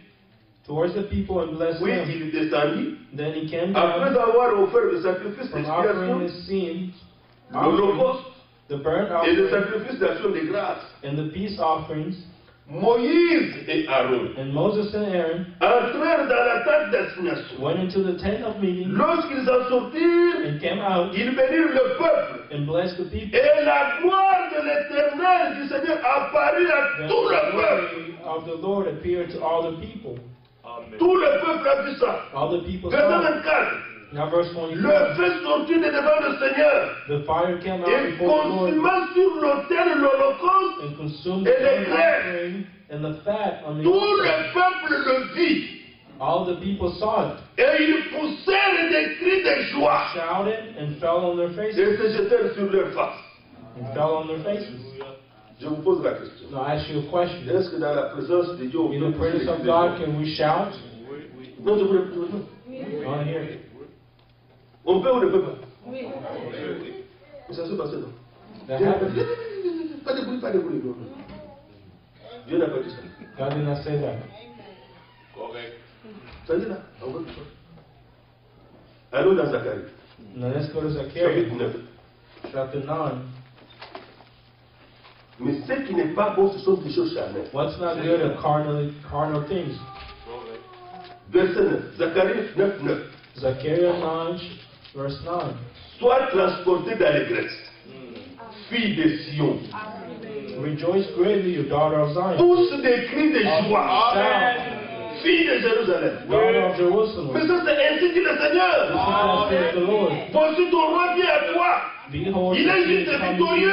towards the people and blessed Puis them. il descendit, Then he came après down avoir offert le sacrifice from offering d'expiation, his sins, l'holocauste the burnt et le offering, sacrifice d'action de grâce. and the peace offerings. Moïse et Aaron And Moses and Aaron entrèrent dans la tente d'assignation. went into the tent of meeting Lorsqu'ils en sortirent, and came out ils bénirent le peuple. and blessed the people. Et la gloire de l'Éternel du Seigneur apparut à The tout le peuple. glory of the Lord appeared to all the people. Tout le peuple a vu ça. All the people Verset saw it. 24. Now verse Le 24. feu sortit de devant le Seigneur The fire came out et before the Lord consuma sur l'autel l'holocauste and consumed et the les burnt graisses. offering and the fat on the Tout altar. le peuple le vit. All the people saw it, Et ils poussèrent des cris de joie shouted, and fell on their faces. et se jetèrent sur leur face. And fell on their faces. Je vous pose la question. Now I ask you a question. Est-ce que dans la présence de Dieu, on In peut the pousser des presence cris of de God, joie? can we shout? Non, je voulais non. I want to hear it. On peut ou ne peut pas? Oui. Mais ça se passe non. That Dieu n'a pas dit, happened. pas de bruit, pas de bruit. Non. Dieu n'a pas dit ça. God did not say that. Correct. Ça dit là, on va tout ça. Allons dans Zacharie, Now let's go to chapitre Zechariah, 9. chapter 9. Mais ce qui n'est pas bon, ce sont des choses charnelles. What's not good are carnal things. Verset 9. Zacharie 9, 9. Zechariah 9, verse 9. Sois transporté d'allégresse, fille de Sion. Rejoice greatly, you daughter of Zion. Pousse des cris de joie, Shout, fille de Jérusalem. daughter of Jerusalem. Mais ça, c'est ainsi dit le This Seigneur. is what says the Lord. Voici ton roi vient à toi. Behold, Il the est king juste comes victorieux.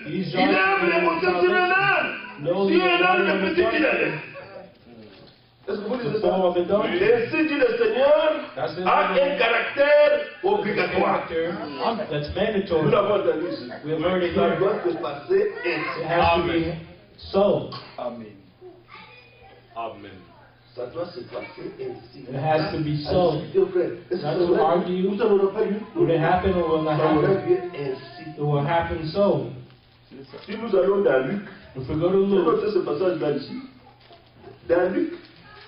to you. He's Il aime les joyful monter in sur un salvation. âne. No, Si he un âne is le petit qu'il donkey. est. Est-ce que vous The lisez form ça? of a donkey. Ainsi dit le Seigneur That's it. a un caractère A obligatoire. character that's Nous mandatory. l'avons entendu ici. We have heard it Ça here. doit se passer It ainsi. has to be so. Amen. Amen. Ça doit se passer ainsi. It has to be so. Dieu frère, est-ce que Not ça to aurait- argue. vous, ça n'aurait pas eu? Will it happen or will it not Ça aurait happen? dû être ainsi. It will happen so. Si nous allons dans Luc, If we go to nous Luke, notez ce passage-là ici. Dans Luc,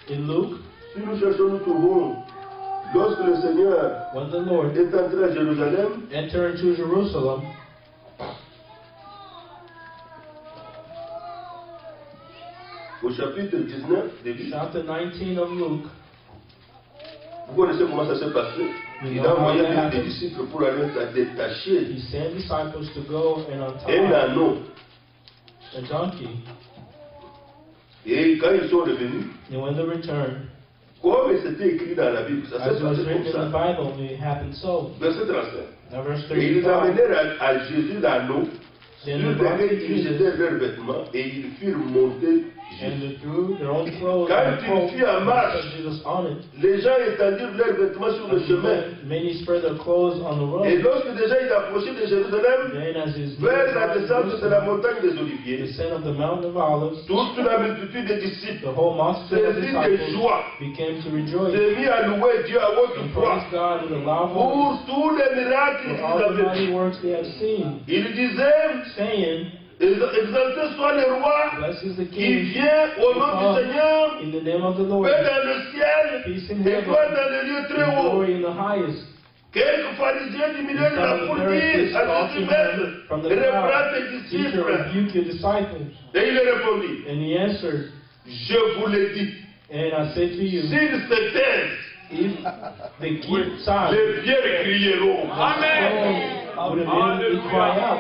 in Luke, si nous cherchons, nous trouvons lorsque le Seigneur when the Lord est entré à Jérusalem, entered into Jerusalem, au chapitre 19 de Luc, chapter 19 of Luke, vous connaissez comment ça s'est passé. Il a envoyé des disciples pour aller à détacher he sent disciples to go and un untie anneau. a donkey. Et quand ils sont revenus, And when they returned, comme c'était écrit dans la Bible, ça as s'est it was passé written comme in the ça. Bible, it happened so. Verset 35. Now verse Et ils 35. amenèrent à Jésus l'anneau, Then sur they brought lequel to ils Jesus, jetaient leurs vêtements, et ils firent monter and Jésus. they threw their own clothes Quand and il fut en marche, put Jesus on it. les gens étendirent leurs vêtements sur le chemin. Many spread their clothes on the Et road. lorsque déjà il approchait de Jérusalem, Then as his vers la descente de la montagne des the Oliviers, descent of the mountain of Olives, toute la multitude des disciples the whole multitude of saisis de disciples joie became to rejoice s'est mis à louer Dieu à haute and voix praise God with a loud voice pour tous les miracles for qu'ils all the avaient mighty vus. works they have seen, Il disait, saying, exalté soit le roi Blessed is the qui King vient au nom du Seigneur, in the name of the Lord, paix dans le ciel peace in et heaven, gloire dans les lieux très and hauts. glory in the highest. Quelques pharisiens du milieu de la Some of the foule Pharisees disent à scoffed Jésus, at Maître, him from the reprends crowd, tes Teacher, disciples. rebuke your disciples. Et il répondit, And he answered, je vous l'ai dit, and I said to you, s'ils se taisent, if they keep silent, les pierres crieront. would immediately cry out.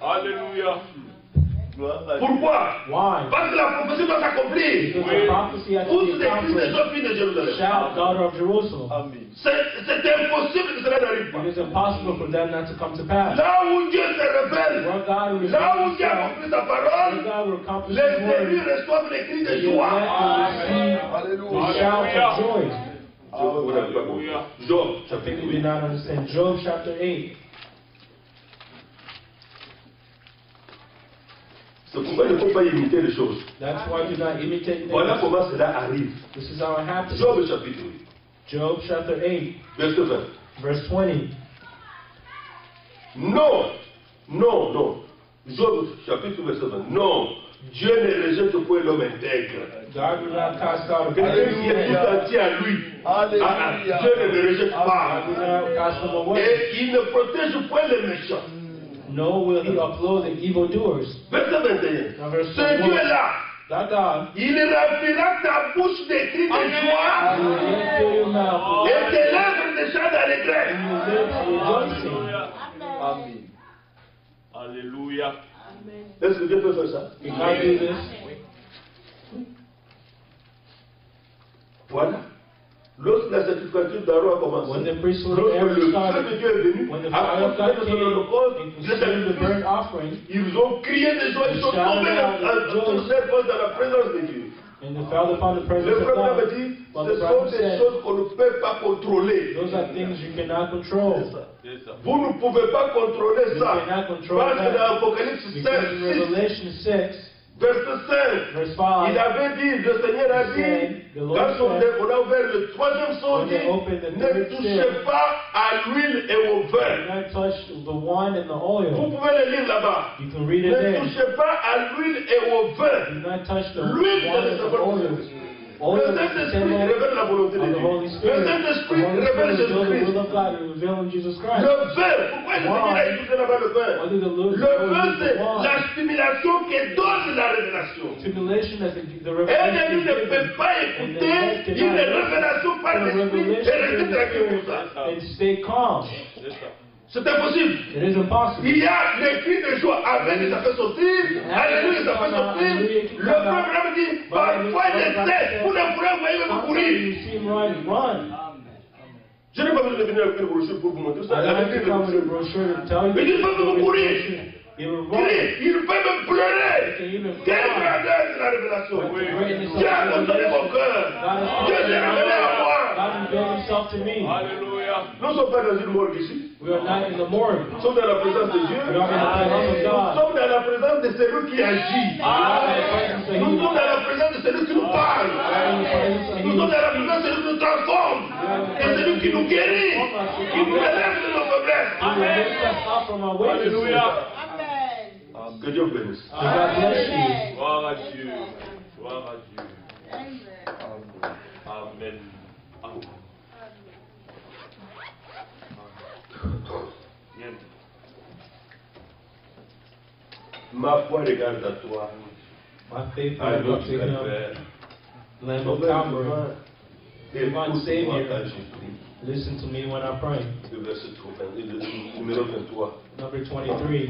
Alléluia. Pourquoi? Why? Parce que la prophétie doit s'accomplir. Because the prophecy has to Tous be les cris des accomplished. gens filles de Jérusalem. Shout, daughter of Jerusalem. Amen. C'est impossible que cela n'arrive pas. It is impossible for that not to come to pass. Là où Dieu se révèle, Where God will là où reveal Dieu himself, accomplit sa where parole, God will accomplish les his word, élus reçoivent les cris de the joie. elect will receive the shout of joy. Alléluia. Job, I chapitre think we did 8. not understand. Job chapter 8. C'est pourquoi il ne faut pas imiter les choses. That's why do not imitate Voilà things. comment cela arrive. This is how it happens. Job chapitre 8, Job chapter 8, verset 20. verse 20. Non, non, non. Job chapitre verset 20. Non, Dieu ne rejette point l'homme intègre. God will not cast out a Quelqu'un qui est tout man. entier à lui. Alléluia. Dieu ne le rejette pas. God will not cast them away. Et il ne protège point les méchants. Nor will he upload the evildoers. Verset 21. Now verse Ce 21. Dieu-là, That God il remplira ta bouche des cris de joie will fill your mouth et tes lèvres de chants d'allégresse. with your lips rejoicing. Amen. Alléluia. Est-ce que Dieu peut faire ça? Can God do this? Voilà. Lorsque la sacrificature d'Aaron a commencé, When the priesthood lorsque of Aaron le feu started, de Dieu est venu, when the a fire of consumé God son came holocauste, and le consumed the burnt sacrifice, offering, ils ont crié de joie, ils sont They shouted tombés out with sur joy. cette face dans la présence de Dieu. and they fell upon the presence Le of problème God. dit, But ce the sont Bible des said, choses qu'on ne peut pas contrôler. those are things you cannot control. C'est ça. Vous ne pouvez pas contrôler You ça. cannot control Parce que dans that. l'Apocalypse 5, Because in Revelation 6, verset 5, verse 5, il avait dit, le Seigneur a dit, The Lord quand on said, a ouvert le troisième son, when dit, they opened the ne third touchez seal, pas à l'huile et au do vin. not touch the wine and the Vous oil. pouvez le lire là-bas. You can read it Ne there. touchez pas à l'huile et au vin. Do not touch the L'huile, wine c'est le and the symbole oil. du Saint-Esprit. Oil Le is the Saint-Esprit symbol révèle la volonté de of the Dieu. Holy Le Spirit. The Saint-Esprit Holy révèle Spirit reveals the will Jésus-Christ. of God and revealing Jesus Le Christ. vin, pourquoi le Seigneur a utilisé là-bas le vin? Why did the Lord Le vin, use c'est the wine? la stimulation qui donne la révélation. Stimulation that the Un revelation élu is ne given. peut pas écouter une révélation par A l'esprit et revelation rester through the tranquille pour Spirit ça. and stay calm. C'est ça. C'est impossible. It is impossible. Il y a les cris de joie. Amen, ça fait sortir. Alléluia, ça fait sortir. Le programme dit, parfois il essaie. Vous ne pourrez voyez même Sometimes courir. you see him run. Je n'ai pas besoin de venir avec une brochure pour vous montrer ça. I don't have Avec to une come with a brochure. brochure to tell you. Mais il peut même courir. He will run. Crie, il peut même He pleurer. can even Quelle cry. grandeur de la révélation. What the greatness of Dieu a the consolé mon revelation. cœur. Dieu s'est révélé à moi. God revealed himself to me. Alléluia. Nous ne sommes pas dans une morgue ici. We are not in the morgue. Nous sommes dans la présence de Dieu. We are in the presence of Nous God. sommes dans la présence de celui qui agit. We are in the presence of Nous Him. sommes dans la présence de celui qui nous parle. We are in the presence of Nous Him. sommes dans la présence de celui qui nous transforme. Et celui qui nous guérit. Qui nous élève de nos faiblesses. He will lift us up from our weaknesses. Alléluia. Que Dieu vous bénisse. So God bless you. Gloire à Dieu. Gloire à Dieu. Amen. Amen. Bien. Ma foi regarde à toi. My faith À is up notre to Him. Père. Lamb of Calvary. Écoute-moi Savior. quand je prie. Listen to me when I pray. Le verset 3, le numéro 23. Number 23.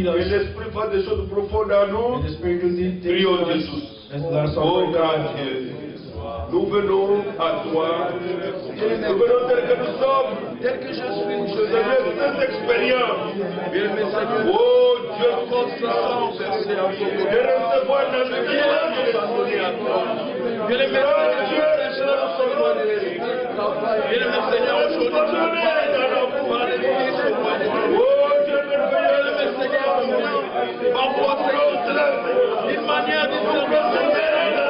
lead Et us. l'Esprit fasse des choses profondes en nous. And the Spirit will lead things Prions to us. Jésus. Let's let us Oh all grand pray. Dieu, nous venons à toi. Nous venons tels que nous sommes, tels que je suis. Seigneur, cette expérience. Oh Dieu constant, de recevoir dans le silence de l'Esprit à toi. Oh Dieu, Seigneur, aujourd'hui, tu nous parles dans nos paroles. Oh Dieu, merveilleux, Seigneur, parfois, Seigneur, une manière de se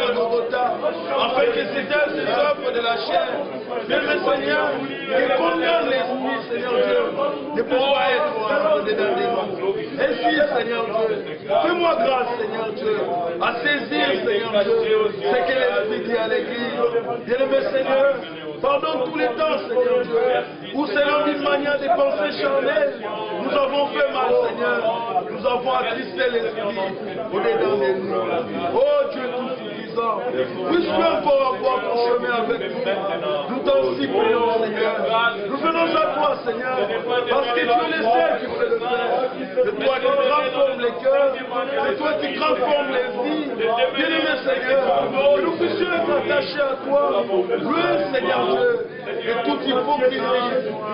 afin que ces œuvres de la chair, Seigneur, qui condamnent l'esprit, Seigneur Dieu, ne pourront pas être abandonnés dans les mains. Ainsi, Seigneur Dieu, fais-moi grâce, Seigneur Dieu, à saisir, Seigneur Dieu, ce que l'Esprit dit à l'Église. Bien-aimé Seigneur, pardonne tous les temps, Seigneur Dieu, où selon une manière de penser charnelle, nous avons fait mal, Seigneur. Nous avons attristé l'Esprit au-dedans de nous. Oh Dieu tout-puissant, puisses-tu encore avoir ton chemin avec nous. Nous t'en supplions, Seigneur. Nous venons à toi, Seigneur, parce que tu es le seul qui peut le faire. C'est toi qui transformes les cœurs, c'est toi qui transformes les vies. Bien-aimé Seigneur, que nous puissions être attachés à toi. Loin, Seigneur Dieu, de toute hypocrisie,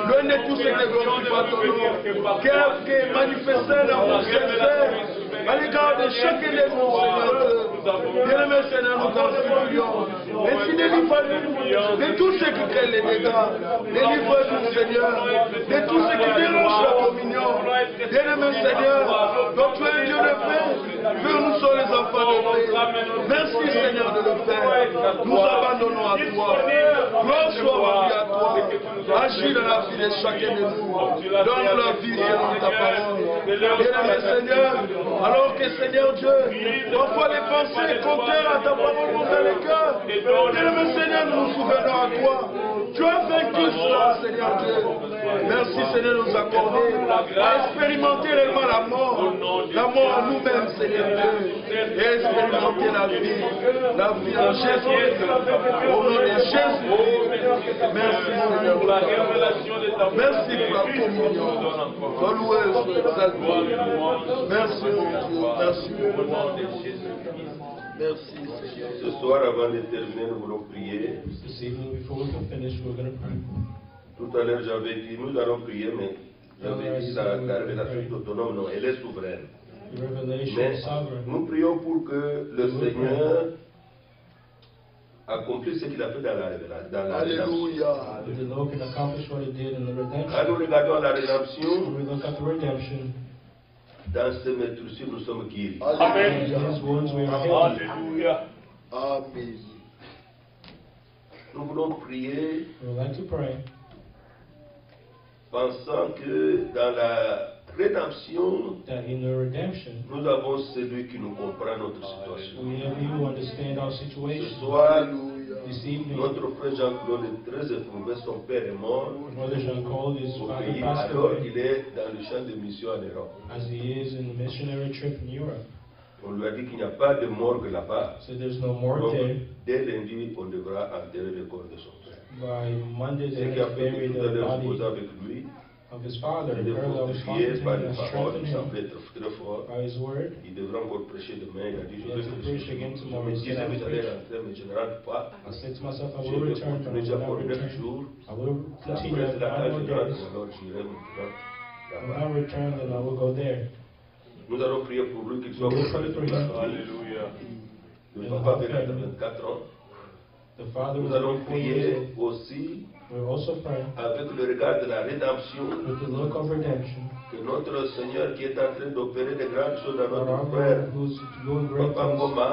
loin de tout ce qui glorifie pas ton nom, qui est manifesté dans mon sincère, à l'égard de chacun de nous, Seigneur Dieu. Bien-aimé Seigneur, nous t'en supplions. Ainsi délivre-nous de tout ce qui crée les dégâts. Délivre-nous, Seigneur, de tout ce qui dérange la communion. Bien-aimé Seigneur, donc tu es un Dieu de paix. Nous sommes les enfants de paix. Merci Seigneur de le faire. Nous abandonnons à toi. Gloire soit rendue à toi. Agis dans la vie de chacun de nous. Donne la vie selon ta parole. Bien-aimé Seigneur, alors que Seigneur Dieu, parfois les pensées contraires à ta parole vont dans les cœurs. Bien-aimé Seigneur, nous nous souvenons à toi. Tu as vaincu cela, Seigneur Dieu. Merci Seigneur de nous accorder à expérimenter réellement la mort à nous-mêmes, Seigneur Dieu, et expérimenter la vie en Jésus. Au nom de Jésus. Merci Seigneur pour la révélation de ta volonté. Merci pour la communion. Sois loué, sois exalté. Merci mon Dieu. Merci pour le nom de Jésus-Christ. Merci Seigneur. Ce soir, avant de terminer, nous voulons prier. This evening, before we can finish, we're going to pray. Tout à l'heure, j'avais dit, nous allons prier, mais j'avais dit la révélation est autonome, non, elle est souveraine. The revelation Mais is sovereign. nous prions pour que le Seigneur accomplisse ce qu'il a fait dans la rédemption. Alléluia. That the Lord can accomplish what He did in the Quand redemption. nous regardons la When rédemption, we look at the redemption, dans ce maître-sur, nous sommes guéris. in His wounds we are healed. Alléluia. Amen. Nous voulons prier We would like to pray, pensant que dans la rédemption, that in the redemption, nous avons celui qui nous comprend notre situation. we have you who understand our Ce situation. soir, This evening, Notre frère Jean-Claude est très éprouvé, son père est mort Brother Jean-Claude, his au father pays, passed alors away il est dans le champ de mission en Europe. as he is in the missionary trip in Europe. On lui a dit qu'il n'y a pas de morgue là-bas. So there's no more Donc, there. dès lundi, on devra enterrer le corps de son père. By Monday, Ce they qui a have fait buried que tout à the l'heure, je body posais avec lui, of his father. il est Earlier, I was fortifié talking to par him les and paroles, strengthening ça him peut être très fort. by his word. Il devra encore prêcher demain. Il a dit, je He vais has to prêcher. preach again Je tomorrow. me He disais said, que I'll j'allais preach. rentrer, mais je ne rentre pas. I said to myself, I Je will vais return, but I continuer will encore not 9 return. jours. I will continue Après cela, at quand 9 je more rentre, days. alors j'irai maintenant When là-bas. I return, then I will go there. Nous allons prier pour lui qu'il soit We will consolé pray pour for la him. famille. Alléluia. Le papa avait 84 ans. The father Nous was allons 4 years prier aussi old. We're also praying avec le regard de la rédemption with the look of redemption. que notre Seigneur qui est en train d'opérer de grandes choses dans For our notre frère, Lord who's doing great Papa things, Ngoma,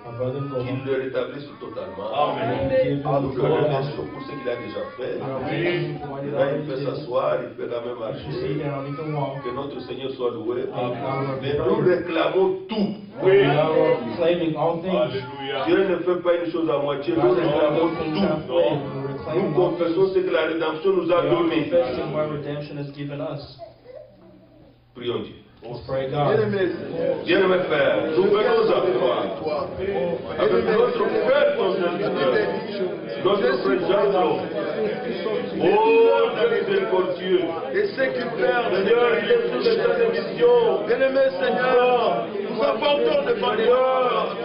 our brother qu'il Ngoma. le rétablisse totalement. Amen. Give him Nous le full remercions gospel. pour ce qu'il a déjà fait. We are waiting for what he Là, il peut already did. s'asseoir, il peut quand même You see marcher. down, he can walk. Que notre Seigneur soit loué. Amen. Mais nous réclamons tout. We are claiming all things. Alléluia. Dieu ne fait pas une chose à moitié, nous God is not réclamons looking tout. halfway. We're Nous claiming all things. confessons ce que la rédemption nous a We are donné. confessing what redemption has given us. Prions Dieu. Let's pray God. Bien-aimé Père, nous venons à toi. Avec notre Père, ton serviteur, notre frère Jean-Claude. Oh, Dieu miséricordieux. Et ceux qui perdent, Seigneur, il est sous l'état de mission. bien-aimé Seigneur, nous apportons devant toi,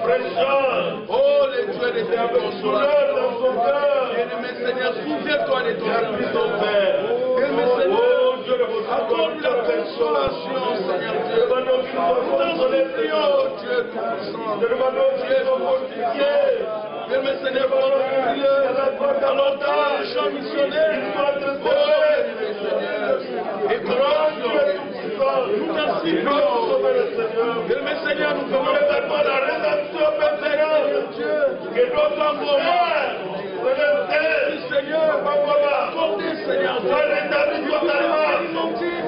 Frère Jean, oh les dieux des il y a terres une douleur dans son cœur. bien-aimé Seigneur, souviens-toi de ton Il a pris son serviteur. Père. Bien-aimé Seigneur, Oh, Dieu de votre accorde la consolation, Seigneur Dieu. Demandons qu'il soit consolé, Oh Seigneur. Dieu tout-puissant. Demandons qu'il soit fortifié. Bien-aimé Seigneur, fortifie-le dans l'altar, champ missionnaire. Oh bien-aimé Seigneur, et Grand grande Dieu tout-puissant, nous merci, il doit nous sauver le Seigneur. bien-aimé Seigneur, nous Nous venons réclamons la rédemption, Père Seigneur. Que notre frère, Seigneur, accordez, Seigneur, soit rétabli totalement.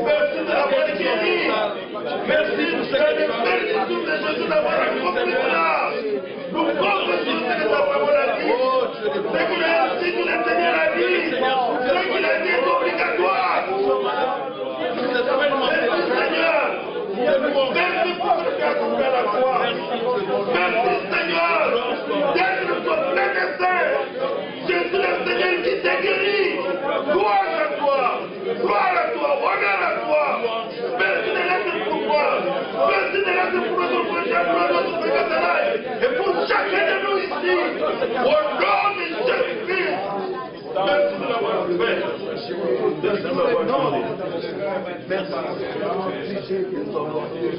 Merci de l'avoir guéri. Merci, Seigneur, merci de Jésus d'avoir accompli cela. Nous confessons ce que ta parole a dit. Ce que le Seigneur a dit. Ce qu'il a dit est obligatoire. Merci, Seigneur. Merci pour ce que tu as accompli à la croix. Merci, Seigneur, d'être notre plein dessein. Jésus le Seigneur qui t'a guéri. Gloire à toi. Gloire à toi. Honneur à toi. Merci de l'être pour moi. Merci de l'être pour notre frère, pour notre frère et pour chacun de nous ici. Au nom de Jésus-Christ. Merci de l'avoir fait. Merci de l'avoir donné. merci. Nous sommes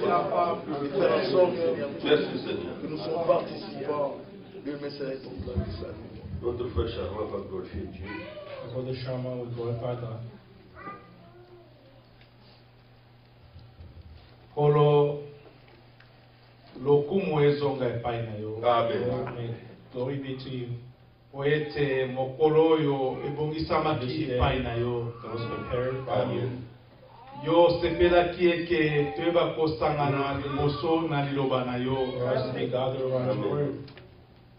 capables de faire en sorte, Seigneur, Merci, Seigneur. que nous sommes participants de messager ton plan de salut. Notre frère Charles va glorifier Dieu. Brother Sharma will glorify God. Kolo lokumu ezonga epai na yo. Amen. May glory be to you. Po ete mokolo oyo ebongisamaki This day epai na yo. that was prepared by you. Amen. Yo sepelaki eke toyeba kosangana liboso na liloba na yo. For us to be gathered around His Amen. word.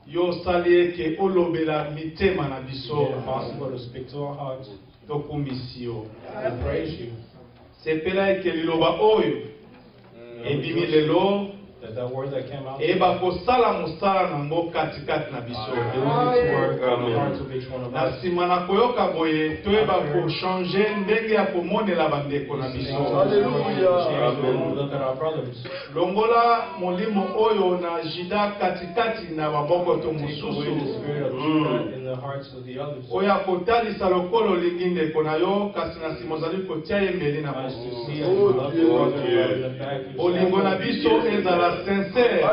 Yo osali eke olobela mitema na Made biso. it possible to speak to our hearts. Tokumisi yo. We praise you. Sepela eke liloba oyo ebimi lelo That word that came out. eba kosala mosala nango katikati na biso. Doing this work on the Amen. hearts of each one of Na us. nsima na koyoka boye toyeba kochange ndenge ya komonela bandeko na biso. Amen. Look at our brothers. longola molimo oyo na jida katikati na maboko to Take away the mosusu spirit of Judah in the hearts of the others. oyo akotalisa lokolo olingi ndeko na yo kasi na nsima ozali kotia ye mbeli na Nice to mosusu see us. We love you, brother, in the back. You olingo na biso ezala sincere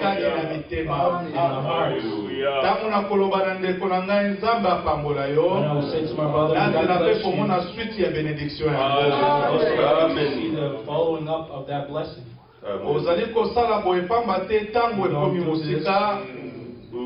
kati na mitema in the hearts. Alléluia. ntango nakoloba na ndeko na ngai nzambe apambola When I yo will say to my brother, God nazela mpe bless you. komona swite ya benediction yango Also, Amen. see the following up of that blessing. ozali kosala boye pamba te ntango ekomi mosika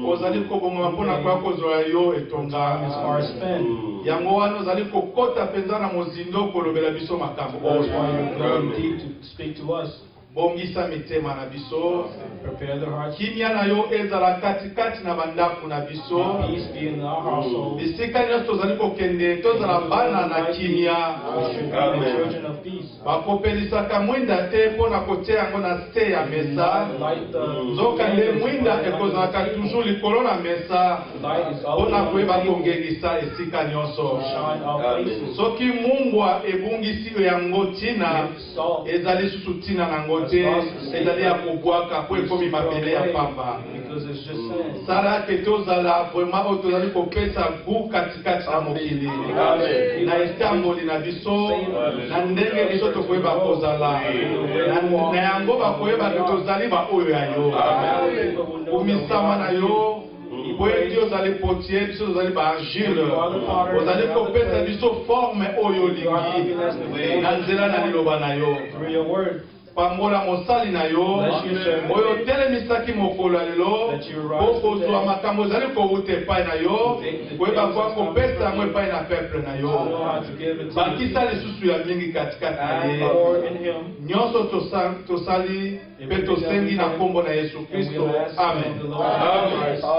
ozali kobongama mpona koya kozwa yo etonga Time is far spent. yango wana ozali kokota mpenza na mozindo kolobela biso makambo That's why oyo you're going deep to speak to us. bongisa mitema na biso Prepare the hearts. kimia na yo ezala katikati na bandako na biso Peace be in our household. bisika nyonso tozali kokende tozala bana na kimia We should be the children of peace. bakopelisaka mwinda te mpo na kotia yango na se ya mesa Light the nzoka nde mwinda ekozalaka toujours likolo na mesa light is mpo always na on the koyeba table. kongengisa esika nyonso Shine our faces. soki mumbwa ebungisi yango ntina Salt. ezali susu ntina nango te ezali ya kobwaka po ekomi mabele ya pamba Because it's just sin. sala ke tozala vraiment oyo tozali kopesa gu katikati na mokili na etamboli na biso na ndenge biso tokoyeba kozala na yango bakoyeba ke tozali baoyo ya yo komisama na yo boyeti ozali potier biso tozali baargile ozali kopesa biso forme oyo olingi na nzela na liloba na yo Through your word. pambola mosali na yo oyo otelemisaki mokolo ya lelo po kozwa makambo ezali kowuta epai na yo koyeba kwa kopesa yango epai na peuple na yo Know how to give it to you. bakisa lisusu ya mingi katikati na And ye more in him. nyonso tosali mpe tosengi na nkombo na yesu And kristo we'll ask amen in the Lord.